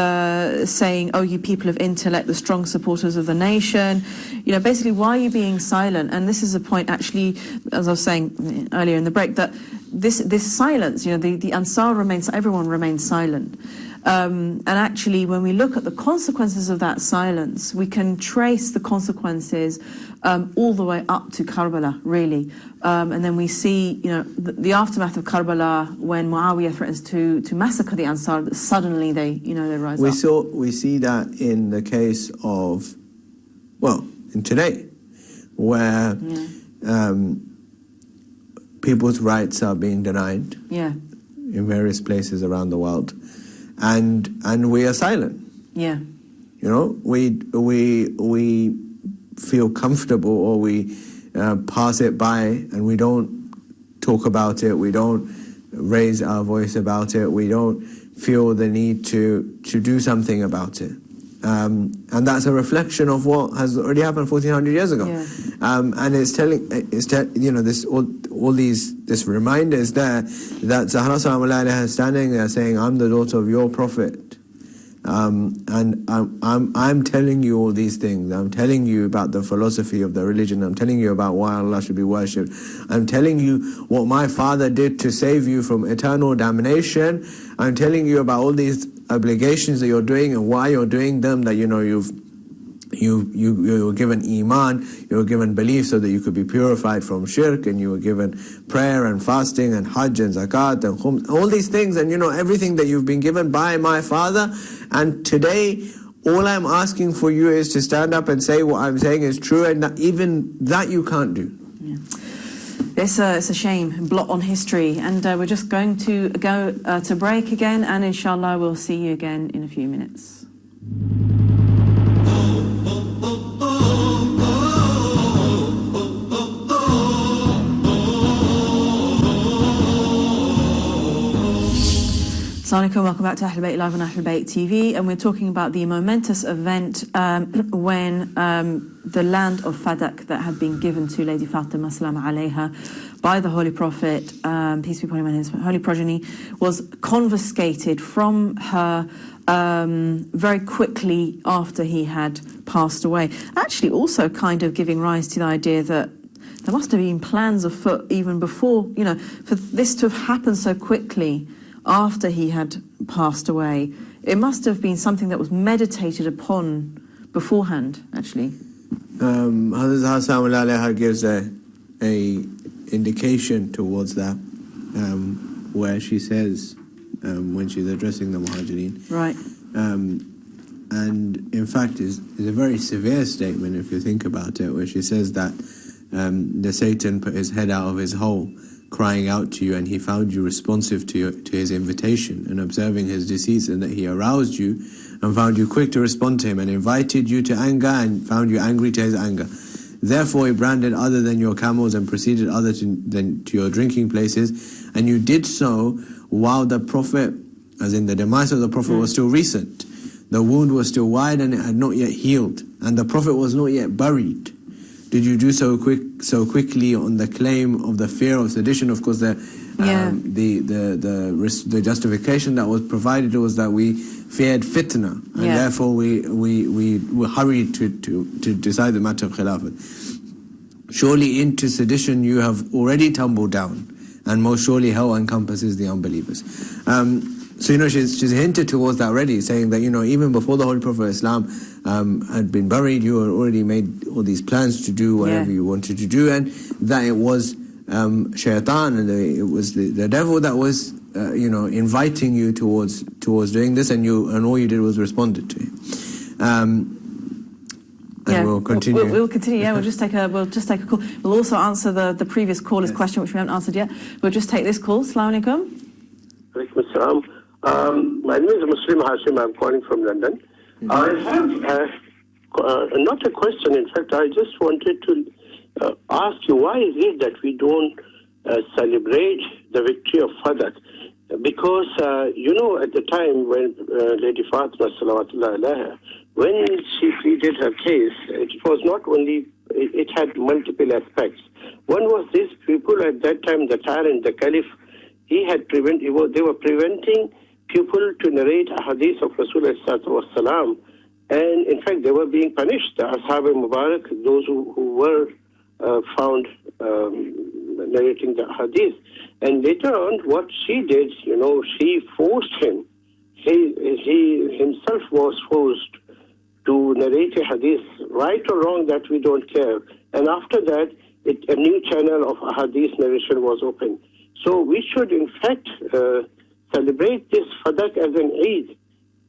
saying, "Oh, you people of intellect, the strong supporters of the nation, basically, why are you being silent?" And this is a point, actually, as I was saying earlier in the break, that this silence, the Ansar everyone remains silent. And actually, when we look at the consequences of that silence, we can trace the consequences all the way up to Karbala, really. And then we see, the aftermath of Karbala, when Muawiyah threatens to massacre the Ansar, suddenly they rise up. We see that in the case of, in today, where people's rights are being denied in various places around the world. And we are silent. Yeah. We feel comfortable, or we pass it by, and we don't talk about it. We don't raise our voice about it. We don't feel the need to do something about it. And that's a reflection of what has already happened 1400 years ago. Yeah. And this reminder is there that Zahra is standing there saying, "I'm the daughter of your prophet. And I'm telling you all these things. I'm telling you about the philosophy of the religion. I'm telling you about why Allah should be worshipped. I'm telling you what my father did to save you from eternal damnation. I'm telling you about all these obligations that you're doing and why you're doing them, that you were given iman, you were given belief so that you could be purified from shirk, and you were given prayer and fasting and hajj and zakat and khums, all these things, and everything that you've been given by my father. And today, all I'm asking for you is to stand up and say what I'm saying is true, and that even that you can't do." Yeah. It's a shame, blot on history, and we're just going to go to break again, and inshallah we'll see you again in a few minutes. Assalamu alaikum, welcome back to Ahlulbayt Live on Ahlulbayt TV, and we're talking about the momentous event when the land of Fadak that had been given to Lady Fatema salam alayha by the Holy Prophet, peace be upon him and his holy progeny, was confiscated from her very quickly after he had passed away. Actually also kind of giving rise to the idea that there must have been plans afoot even before, for this to have happened so quickly after he had passed away. It must have been something that was meditated upon beforehand, actually. Hazrat Hassan gives a indication towards that, where she says, when she's addressing the Muhajirin, right, and in fact is a very severe statement if you think about it, where she says that the Satan put his head out of his hole, crying out to you, and he found you responsive to his invitation and observing his deceits, and that he aroused you and found you quick to respond to him, and invited you to anger and found you angry to his anger. Therefore, you branded other than your camels and proceeded other than to your drinking places. And you did so while the Prophet, as in the demise of the Prophet, was still recent. The wound was still wide and it had not yet healed. And the Prophet was not yet buried. Did you do so quickly on the claim of the fear of sedition? Of course, the justification that was provided was that we feared fitna, and therefore we hurried to decide the matter of Khilafat. Surely into sedition you have already tumbled down, and most surely hell encompasses the unbelievers. So she's hinted towards that already, saying that even before the Holy Prophet of Islam had been buried, you had already made all these plans to do whatever you wanted to do, and that it was shaitan, and it was the devil that was inviting you towards doing this, and all you did was responded to it. We'll continue. We'll continue. Yeah, we'll just take a call. We'll also answer the previous caller's question, which we haven't answered yet. We'll just take this call. Assalamu alaikum. Alaikum assalam. My name is Muslim Hashim. I'm calling from London. I have not a question. In fact, I just wanted to ask you, why is it that we don't celebrate the victory of Fadak? Because, at the time when Lady Fatema, salawatullah alaiha, when she pleaded her case, it was not only, it had multiple aspects. One was this: people at that time, the tyrant, the caliph, they were preventing people to narrate a hadith of Rasulullah, and in fact they were being punished. The Ashab al-Mubarak, those who were found narrating the hadith. And later on, what she did, she forced him. He himself was forced to narrate a hadith, right or wrong, that we don't care. And after that, a new channel of hadith narration was opened. So we should, in fact, celebrate this Fadak as an Eid.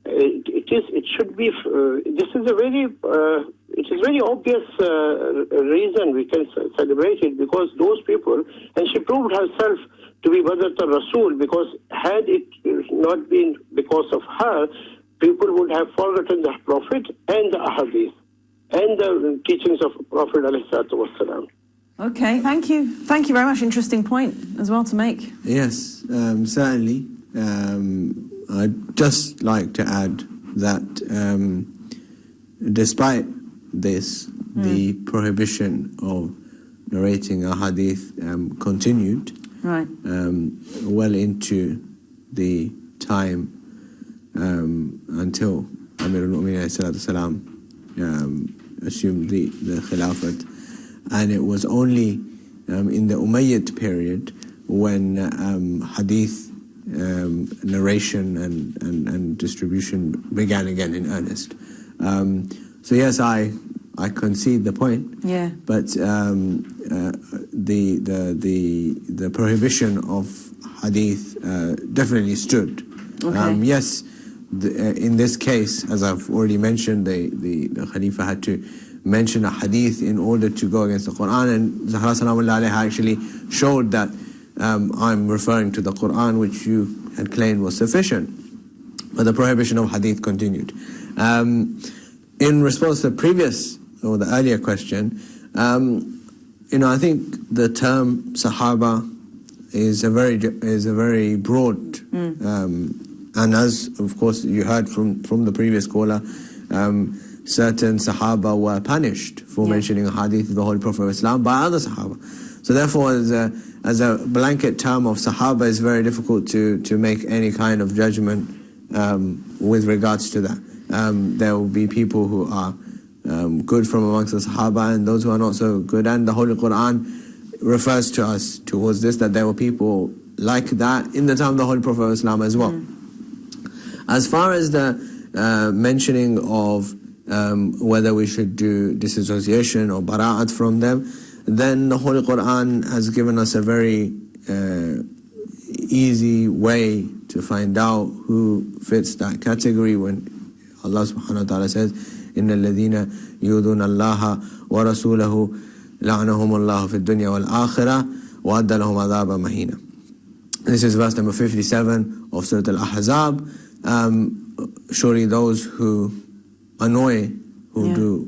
It should be. This is it is very obvious reason we can celebrate it, because those people, and she proved herself to be Badrat al-Rasul, because had it not been because of her, people would have forgotten the Prophet and the Ahadith and the teachings of Prophet ﷺ. Okay, thank you. Thank you very much. Interesting point as well to make. Yes, certainly. I'd just like to add that despite this, the prohibition of narrating a hadith continued well into the time until Amir al-Mu'minin assumed the Khilafat. And it was only in the Umayyad period when hadith narration and distribution began again in earnest. So yes, I concede the point. Yeah. But the prohibition of hadith definitely stood. Okay. Yes, in this case, as I've already mentioned, the Khalifa had to mention a hadith in order to go against the Quran, and Zahra Salamullah alayha actually showed that I'm referring to the Quran, which you had claimed was sufficient. But the prohibition of hadith continued. In response to the previous or the earlier question, I think the term Sahaba is a very broad, and as of course you heard from the previous caller, certain Sahaba were punished for mentioning a hadith of the Holy Prophet of Islam by other Sahaba. So therefore, as a blanket term of Sahaba, it's very difficult to make any kind of judgment with regards to that. There will be people who are good from amongst the Sahaba and those who are not so good. And the Holy Quran refers to us towards this, that there were people like that in the time of the Holy Prophet of Islam as well. As far as the mentioning of whether we should do disassociation or bara'at from them, then the Holy Quran has given us a very easy way to find out who fits that category when Allah subhanahu wa ta'ala says, إِنَّ الَّذِينَ يُؤْذُونَ اللَّهَ وَرَسُولَهُ لَعْنَهُمُ اللَّهُ فِي الدُّنْيَا وَالْآخِرَةِ وَأَدَّ لَهُمْ عَذَابًا مَهِينًا. This is verse number 57 of Surah Al-Ahzab. Surely those who annoy, who do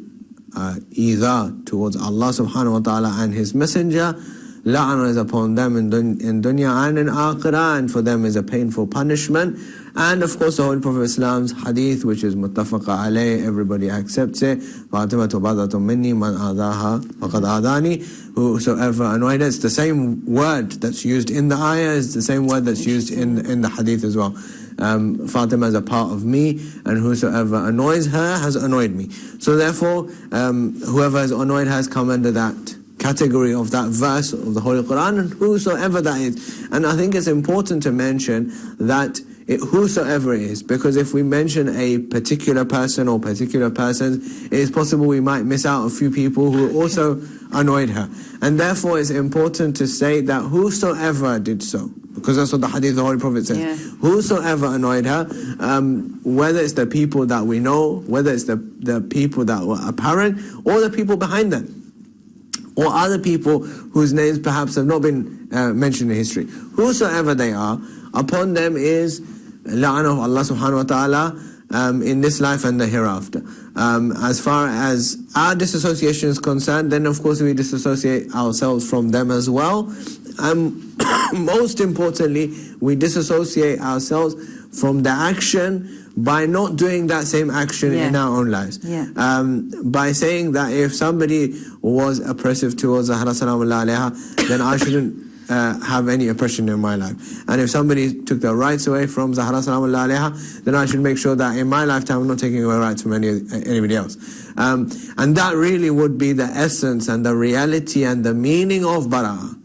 either towards Allah subhanahu wa ta'ala and His Messenger, la'ana is upon them in dunya and in akhirah, and for them is a painful punishment. And of course the Holy Prophet Islam's hadith, which is muttafaqa alayh, everybody accepts it, Fatima badatun minni man adaha faqad adani, whosoever annoyed her. It's the same word that's used in the ayah, is the same word that's used in the hadith as well. Fatima is a part of me, and whosoever annoys her has annoyed me. So therefore, whoever has annoyed her has come under that category of that verse of the Holy Quran, and whosoever that is. And I think it's important to mention that whosoever it is, because if we mention a particular person or particular persons, it is possible we might miss out a few people who also annoyed her. And therefore it's important to say that whosoever did so, because that's what the hadith of the Holy Prophet says. Yeah. Whosoever annoyed her, whether it's the people that we know, whether it's the people that were apparent, or the people behind them, or other people whose names perhaps have not been mentioned in history. Whosoever they are, upon them is la'ana of Allah subhanahu wa ta'ala in this life and the hereafter. As far as our disassociation is concerned, then of course we disassociate ourselves from them as well. Most importantly, we disassociate ourselves from the action by not doing that same action in our own lives. By saying that if somebody was oppressive towards Zahra Salamullah alayha, then I shouldn't have any oppression in my life. And if somebody took the rights away from Zahra Salamullah alayha, then I should make sure that in my lifetime I'm not taking away rights from anybody else. And that really would be the essence and the reality and the meaning of bara'ah.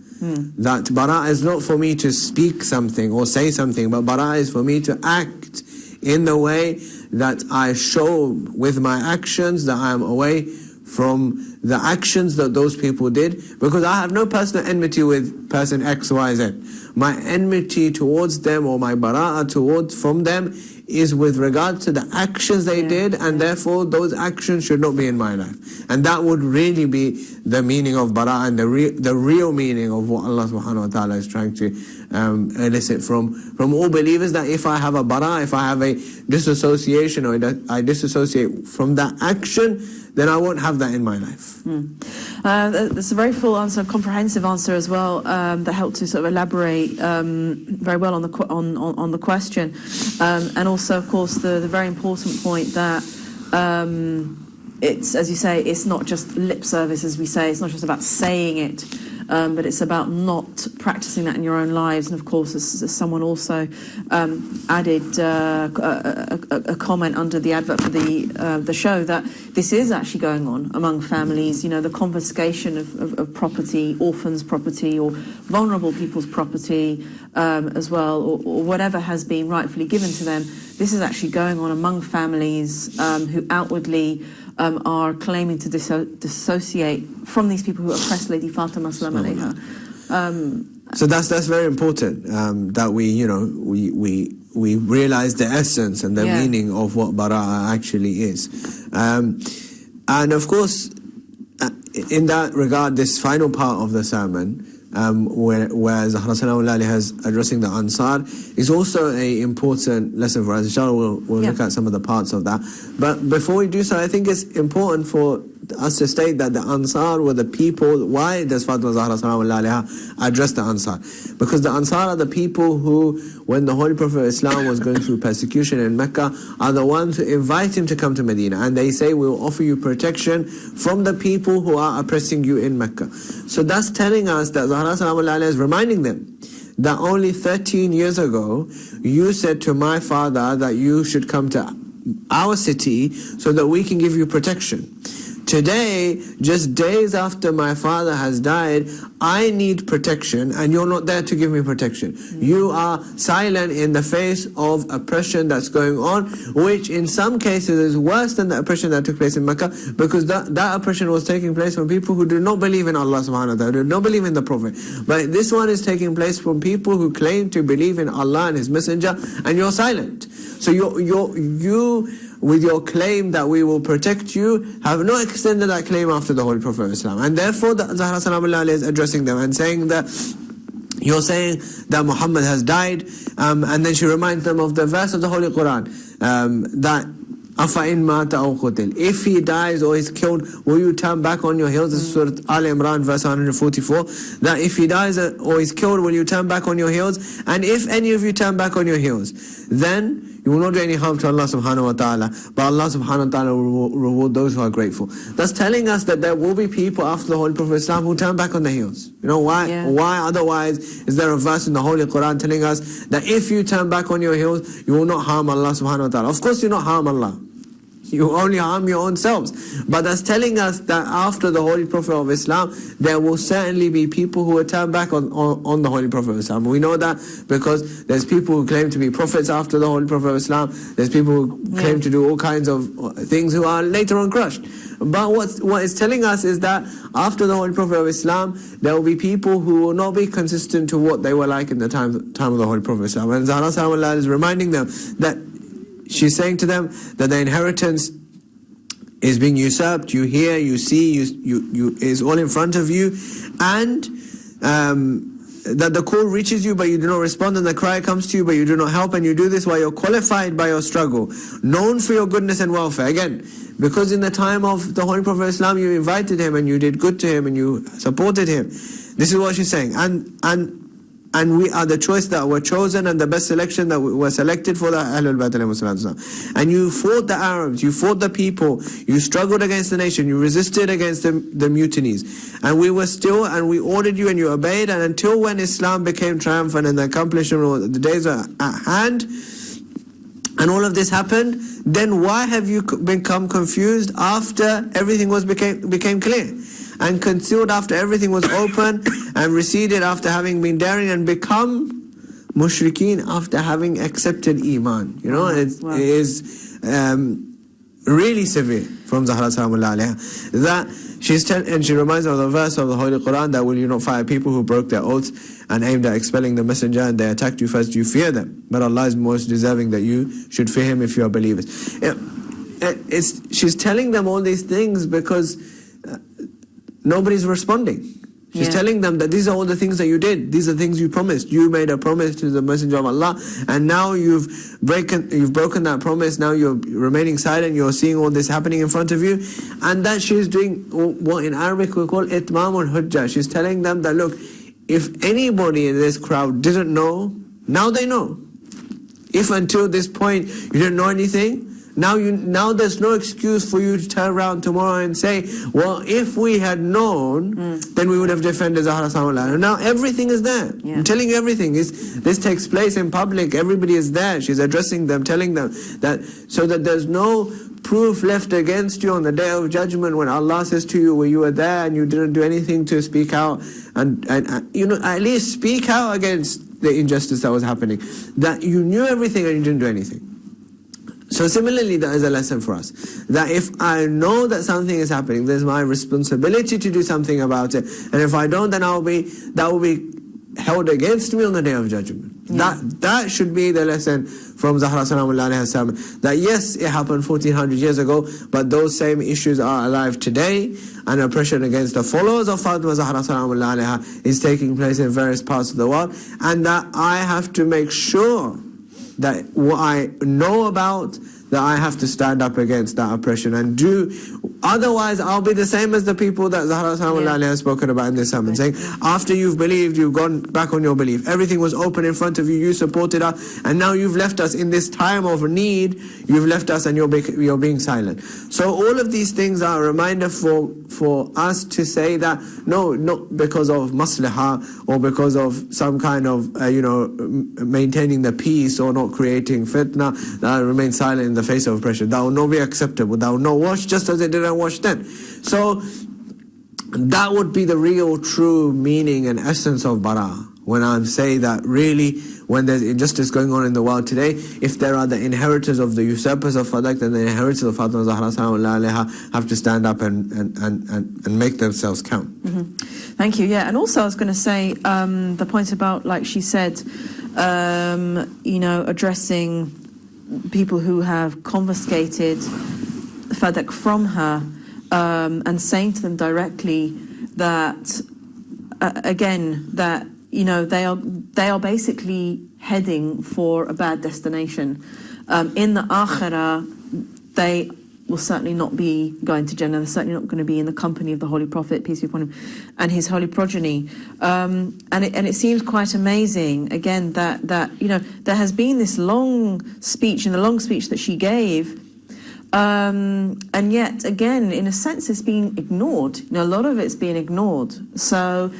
That bara'ah is not for me to speak something or say something, but bara'ah is for me to act in the way that I show with my actions that I am away from the actions that those people did, because I have no personal enmity with person X, Y, Z. My enmity towards them, or my bara'ah from them, is with regard to the actions they did, and therefore those actions should not be in my life. And that would really be the meaning of bara'ah, and the real meaning of what Allah subhanahu wa ta'ala is trying to elicit from all believers, that if I have a bara'ah, if I have a disassociation, or I disassociate from that action, then I won't have that in my life. That's a very full answer, comprehensive answer as well, that helped to sort of elaborate very well on the question, and also, of course, the very important point that it's, as you say, it's not just lip service, as we say. It's not just about saying it, but it's about not practicing that in your own lives. And of course, as someone also added a comment under the advert for the show, that this is actually going on among families. You know, the confiscation of property, orphans' property, or vulnerable people's property as well, or whatever has been rightfully given to them. This is actually going on among families who outwardly are claiming to dissociate from these people who oppress Lady Fatema salam alayha. So that's very important, that we realize the essence and the meaning of what bara'ah actually is. And of course, in that regard, this final part of the sermon, where Zahra Salamullah alayha is addressing the Ansar, is also an important lesson for us. Inshallah, we'll look at some of the parts of that. But before we do so, I think it's important for us to state that the Ansar were the people. Why does Fatima Zahra Salamullah alayha address the Ansar? Because the Ansar are the people who, when the Holy Prophet of Islam was going through persecution in Mecca, are the ones who invite him to come to Medina, and they say, we will offer you protection from the people who are oppressing you in Mecca. So that's telling us that Zahra Salamullah alayha is reminding them that only 13 years ago you said to my father that you should come to our city so that we can give you protection. Today, just days after my father has died, I need protection, and you're not there to give me protection. You are silent in the face of oppression that's going on, which in some cases is worse than the oppression that took place in Mecca, because that oppression was taking place from people who do not believe in Allah subhanahu wa ta'ala, do not believe in the Prophet. But this one is taking place from people who claim to believe in Allah and His Messenger, and you're silent. So you with your claim that we will protect you, have not extended that claim after the Holy Prophet of Islam. And therefore, Zahra Salamullah alayha is addressing them and saying that you're saying that Muhammad has died, and then she reminds them of the verse of the Holy Quran, that أَفَإِن مَاتَ أَوْ قُتِلَ. If he dies or is killed, will you turn back on your heels? This is Surah Al Imran, verse 144. That if he dies or is killed, will you turn back on your heels? And if any of you turn back on your heels, then you will not do any harm to Allah subhanahu wa ta'ala. But Allah subhanahu wa ta'ala will reward those who are grateful. That's telling us that there will be people after the Holy Prophet Islam who turn back on their heels. You know why? Yeah. Why otherwise is there a verse in the Holy Quran telling us that if you turn back on your heels, you will not harm Allah subhanahu wa ta'ala. Of course you not harm Allah. You only harm your own selves. But that's telling us that after the Holy Prophet of Islam, there will certainly be people who will turn back on the Holy Prophet of Islam. We know that because there's people who claim to be prophets after the Holy Prophet of Islam. There's people who claim to do all kinds of things who are later on crushed. But what it's telling us is that after the Holy Prophet of Islam, there will be people who will not be consistent to what they were like in the time of the Holy Prophet of Islam. And Zahra Sallallahu is reminding them that she's saying to them that the inheritance is being usurped. You hear, you see, you is all in front of you, and that the call reaches you but you do not respond, and the cry comes to you but you do not help, and you do this while you're qualified by your struggle, known for your goodness and welfare. Again, because in the time of the Holy Prophet of Islam you invited him and you did good to him and you supported him. This is what she's saying. And we are the choice that were chosen and the best selection that were selected for the Ahlulbayt. And you fought the Arabs, you fought the people, you struggled against the nation, you resisted against the mutinies. And we were still, and we ordered you and you obeyed, and until when Islam became triumphant and the accomplishment, the days are at hand, and all of this happened, then why have you become confused after everything became clear? And concealed after everything was open, and receded after having been daring, and become mushrikeen after having accepted Iman. You know, it is really severe from Zahra Salamullahi alayha. That and she reminds of the verse of the Holy Quran that will you not fire people who broke their oaths and aimed at expelling the messenger, and they attacked you first, you fear them. But Allah is most deserving that you should fear Him if you are believers. She's telling them all these things because nobody's responding. She's telling them that these are all the things that you did. These are things you promised. You made a promise to the Messenger of Allah, and now you've broken that promise. Now you're remaining silent. You're seeing all this happening in front of you, and that she's doing what in Arabic we call itmamul hujjah. She's telling them that, look, if anybody in this crowd didn't know, now they know. If until this point you didn't know anything, now there's no excuse for you to turn around tomorrow and say, well, if we had known, then we would have defended Zahra Sallallahu. Now everything is there. I'm telling you everything. This takes place in public. Everybody is there. She's addressing them, telling them that, so that there's no proof left against you on the day of judgment when Allah says to you, well, you were there and you didn't do anything to speak out, and you know, at least speak out against the injustice that was happening. That you knew everything and you didn't do anything. So similarly, that is a lesson for us. That if I know that something is happening, there's my responsibility to do something about it. And if I don't, then that will be held against me on the day of judgment. That should be the lesson from Zahra Salamullahi alayha. That yes, it happened 1400 years ago, but those same issues are alive today, and oppression against the followers of Fatima Zahra Salamullahi alayha is taking place in various parts of the world, and that I have to make sure that what I know about, that I have to stand up against that oppression and do. Otherwise, I'll be the same as the people that Zahra Sallallahu has spoken about in this sermon, saying, after you've believed, you've gone back on your belief. Everything was open in front of you, you supported us, and now you've left us in this time of need. You've left us and you're being silent. So all of these things are a reminder for us to say that, no, not because of maslahah or because of some kind of, maintaining the peace or not creating fitna, that remain silent in the face of oppression. That will not be acceptable. That will not wash, just as it didn't wash then. So that would be the real true meaning and essence of bara. When I'm saying that really, when there's injustice going on in the world today, if there are the inheritors of the usurpers of Fadak, then the inheritors of Fatima Zahra Sallallahu have to stand up and make themselves count. Thank you. Yeah, and also I was going to say the point about, like she said, addressing people who have confiscated Fadak from her, and saying to them directly that, again, that they are basically heading for a bad destination. In the Akhirah, they will certainly not be going to Jannah. They're certainly not going to be in the company of the Holy Prophet, peace be upon him, and his holy progeny. And it seems quite amazing, again, that there has been this long speech, and the long speech that she gave, and yet, again, in a sense, it's being ignored. A lot of it's being ignored. So,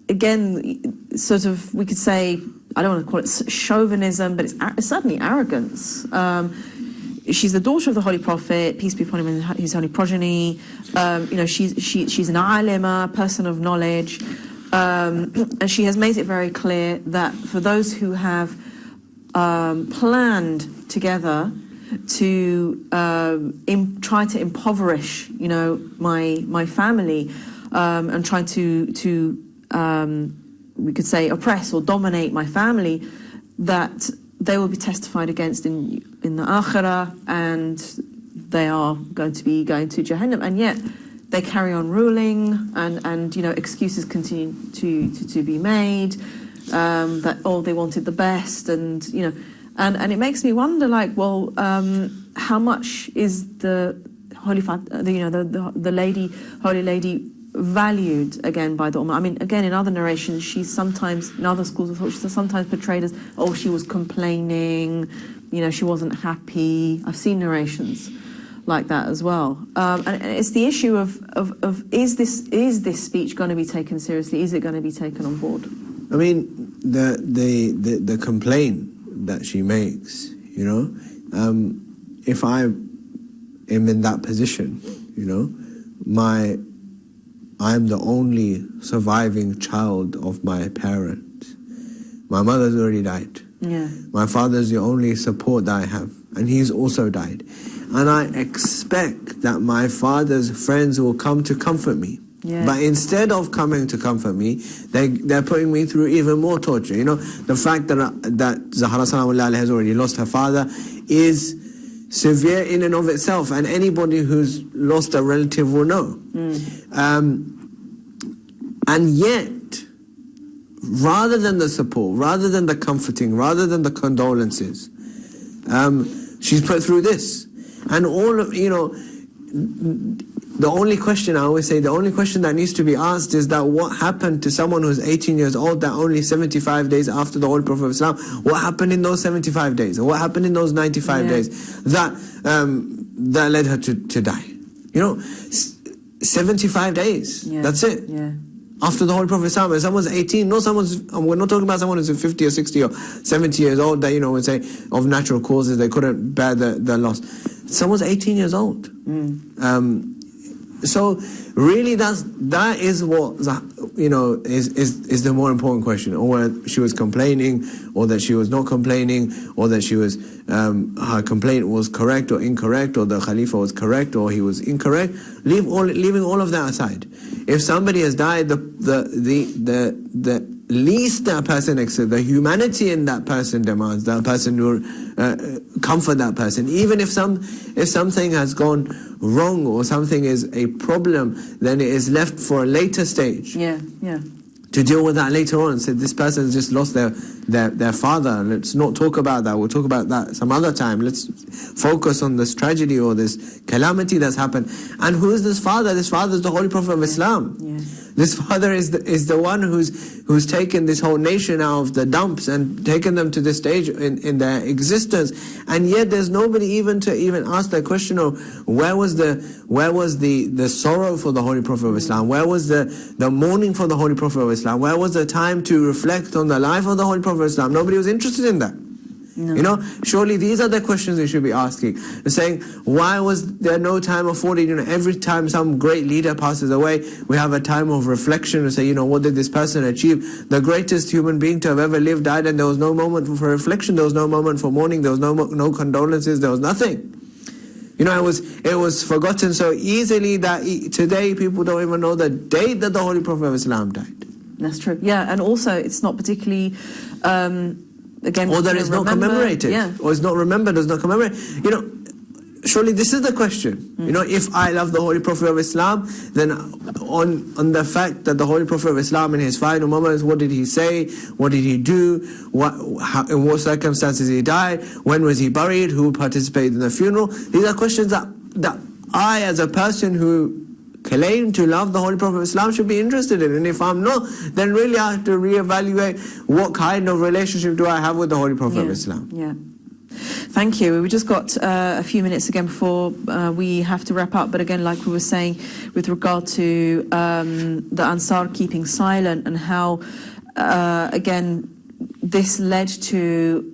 again, sort of, we could say, I don't want to call it chauvinism, but it's certainly arrogance. She's the daughter of the Holy Prophet, peace be upon him and his holy progeny. She's an alima, person of knowledge, and she has made it very clear that for those who have planned together to try to impoverish, my family, and try to we could say oppress or dominate my family, that they will be testified against in the akhirah, and they are going to be going to Jahannam, and yet they carry on ruling, and excuses continue to be made, that they wanted the best, and it makes me wonder, how much is the holy holy lady valued again by the Ummah? I mean, again, in other narrations, she's sometimes, in other schools of thought, she's sometimes portrayed as, she was complaining, she wasn't happy. I've seen narrations like that as well. And it's the issue of is this speech going to be taken seriously? Is it going to be taken on board? I mean, the complaint that she makes, if I am in that position, I'm the only surviving child of my parents. My mother's already died. Yeah. My father's the only support that I have, and he's also died. And I expect that my father's friends will come to comfort me. Yeah. But instead of coming to comfort me, they're putting me through even more torture. The fact that Zahra Salamullahi has already lost her father is severe in and of itself, and anybody who's lost a relative will know. And yet, rather than the support, rather than the comforting, rather than the condolences, she's put through this. And all of, the only question, I always say, the only question that needs to be asked is that what happened to someone who's 18 years old, that only 75 days after the Holy Prophet of Islam, what happened in those 75 days? Or what happened in those 95 days that led her to die? 75 days, that's it. Yeah. After the Holy Prophet of Islam, if someone's 18, we're not talking about someone who's 50 or 60 or 70 years old that, would say, of natural causes, they couldn't bear the loss. Someone's 18 years old. So really that is what is the more important question, or whether she was complaining, or that she was not complaining, or that she was her complaint was correct or incorrect, or the Khalifa was correct or he was incorrect. Leaving all of that aside, if somebody has died, the least that person accepts, the humanity in that person demands that person will comfort that person, even if something has gone wrong or something is a problem, then it is left for a later stage. To deal with that later on. So this person has just lost their father. Let's not talk about that. We'll talk about that some other time. Let's focus on this tragedy or this calamity that's happened. And who is this father? This father is the Holy Prophet of Islam. This father is the one who's taken this whole nation out of the dumps and taken them to this stage in their existence. And yet there's nobody even to ask that question of where was the sorrow for the Holy Prophet of Islam? Where was the mourning for the Holy Prophet of Islam? Where was the time to reflect on the life of the Holy Prophet of Islam? Nobody was interested in that. No. Surely these are the questions we should be asking. Saying, why was there no time afforded? Every time some great leader passes away, we have a time of reflection to say, what did this person achieve? The greatest human being to have ever lived died, and there was no moment for reflection, there was no moment for mourning, there was no condolences, there was nothing. It was forgotten so easily that today people don't even know the date that the Holy Prophet of Islam died. That's true. Yeah, and also it's not particularly... again, or that it's not commemorated, or it's not remembered, it's not commemorated. surely this is the question. You know, if I love the Holy Prophet of Islam, then on the fact that the Holy Prophet of Islam in his final moments, what did he say? What did he do? In what circumstances he died? When was he buried? Who participated in the funeral? These are questions that I, as a person who claim to love the Holy Prophet of Islam, should be interested in. And if I'm not, then really I have to reevaluate what kind of relationship do I have with the Holy Prophet of Islam. Yeah. Thank you. We just got a few minutes again before we have to wrap up. But again, like we were saying, with regard to the Ansar keeping silent and how, again, this led to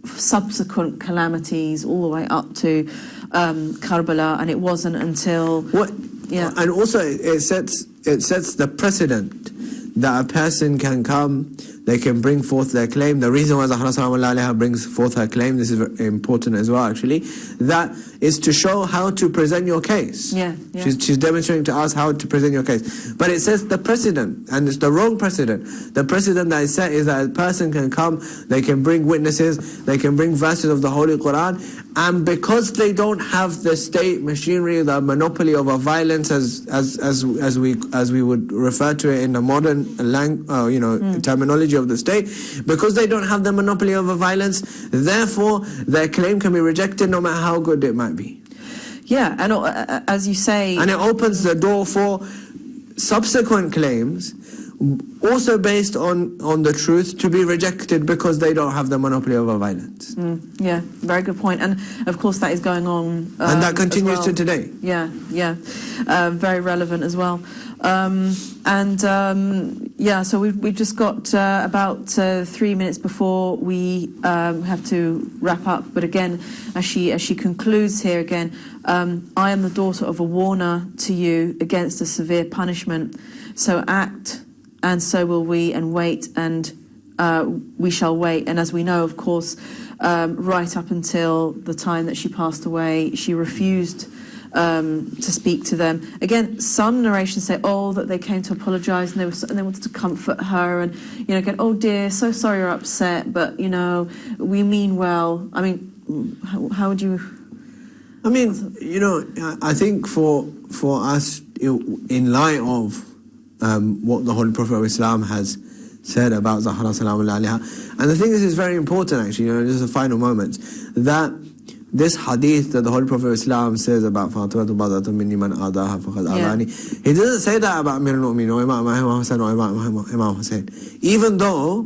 subsequent calamities all the way up to Karbala, and it wasn't until... And also it sets the precedent that a person can come, they can bring forth their claim. The reason why Zahra Salamullahi Alaiha brings forth her claim, this is very important as well actually, that is to show how to present your case. She's demonstrating to us how to present your case. But it says the precedent, and it's the wrong precedent. The precedent that is set is that a person can come, they can bring witnesses, they can bring verses of the Holy Quran, and because they don't have the state machinery, the monopoly of a violence as we would refer to it in the modern terminology of the state, because they don't have the monopoly of a violence, therefore their claim can be rejected no matter how good it might be. Yeah, and as you say... And it opens the door for subsequent claims, also based on the truth, to be rejected because they don't have the monopoly over violence. Yeah, very good point. And of course that is going on and that continues to today. Very relevant as well. So we've just got about 3 minutes before we have to wrap up. But again, as she concludes here again, I am the daughter of a warner to you against a severe punishment. So act, and so will we, and wait, and we shall wait. And as we know, of course, right up until the time that she passed away, she refused to speak to them. Again, some narrations say, that they came to apologise and they wanted to comfort her, and again, oh dear, so sorry you're upset, but we mean well. I mean, how would you? I mean, I think for us, in light of what the Holy Prophet of Islam has said about Zahra Salamullahi Alaiha, and I think this is very important actually, just a final moment, that this hadith that the Holy Prophet of Islam says about Fatima Badatun minni man adaha faqad adani, he doesn't say that about Amir al-Mu'minin or Imam Hassan or Imam Hussein, even though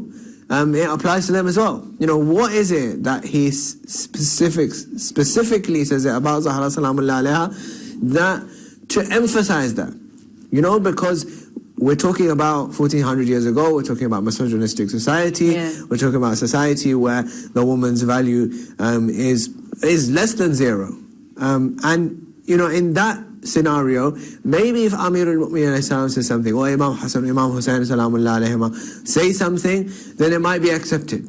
it applies to them as well. What is it that he specifically says it about Zahra Salamullahi Alaiha, that to emphasize that, because we're talking about 1400 years ago, we're talking about misogynistic society, we're talking about a society where the woman's value is less than zero. And, in that scenario, maybe if Amir al-Mu'minin says something, or Imam Hassan, Imam Hussein say something, then it might be accepted.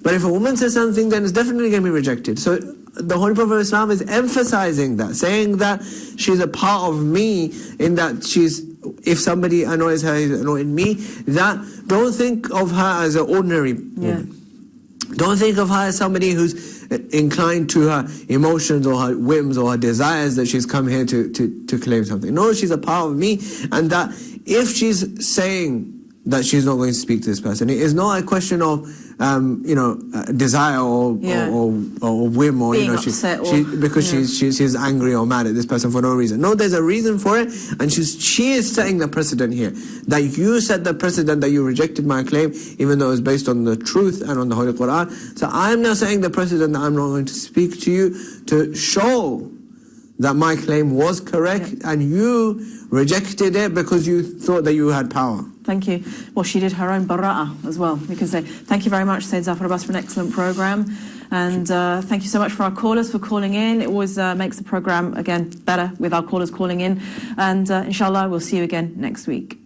But if a woman says something, then it's definitely going to be rejected. So the Holy Prophet of Islam is emphasizing that, saying that she's a part of me, in that if somebody annoys her, he's annoying me, that don't think of her as an ordinary woman. Don't think of her as somebody who's inclined to her emotions or her whims or her desires, that she's come here to claim something. No, she's a part of me, and that if she's saying that she's not going to speak to this person, it is not a question of desire or whim, or being upset, because she's angry or mad at this person for no reason. No, there's a reason for it, and she is setting the precedent here. That you set the precedent that you rejected my claim, even though it was based on the truth and on the Holy Quran. So I'm now setting the precedent that I'm not going to speak to you, to show that my claim was correct, and you rejected it because you thought that you had power. Thank you. Well, she did her own bara'ah as well. We can say thank you very much, Sayed Zafar Abbas, for an excellent programme. And thank you so much for our callers for calling in. It always makes the programme, again, better with our callers calling in. And inshallah, we'll see you again next week.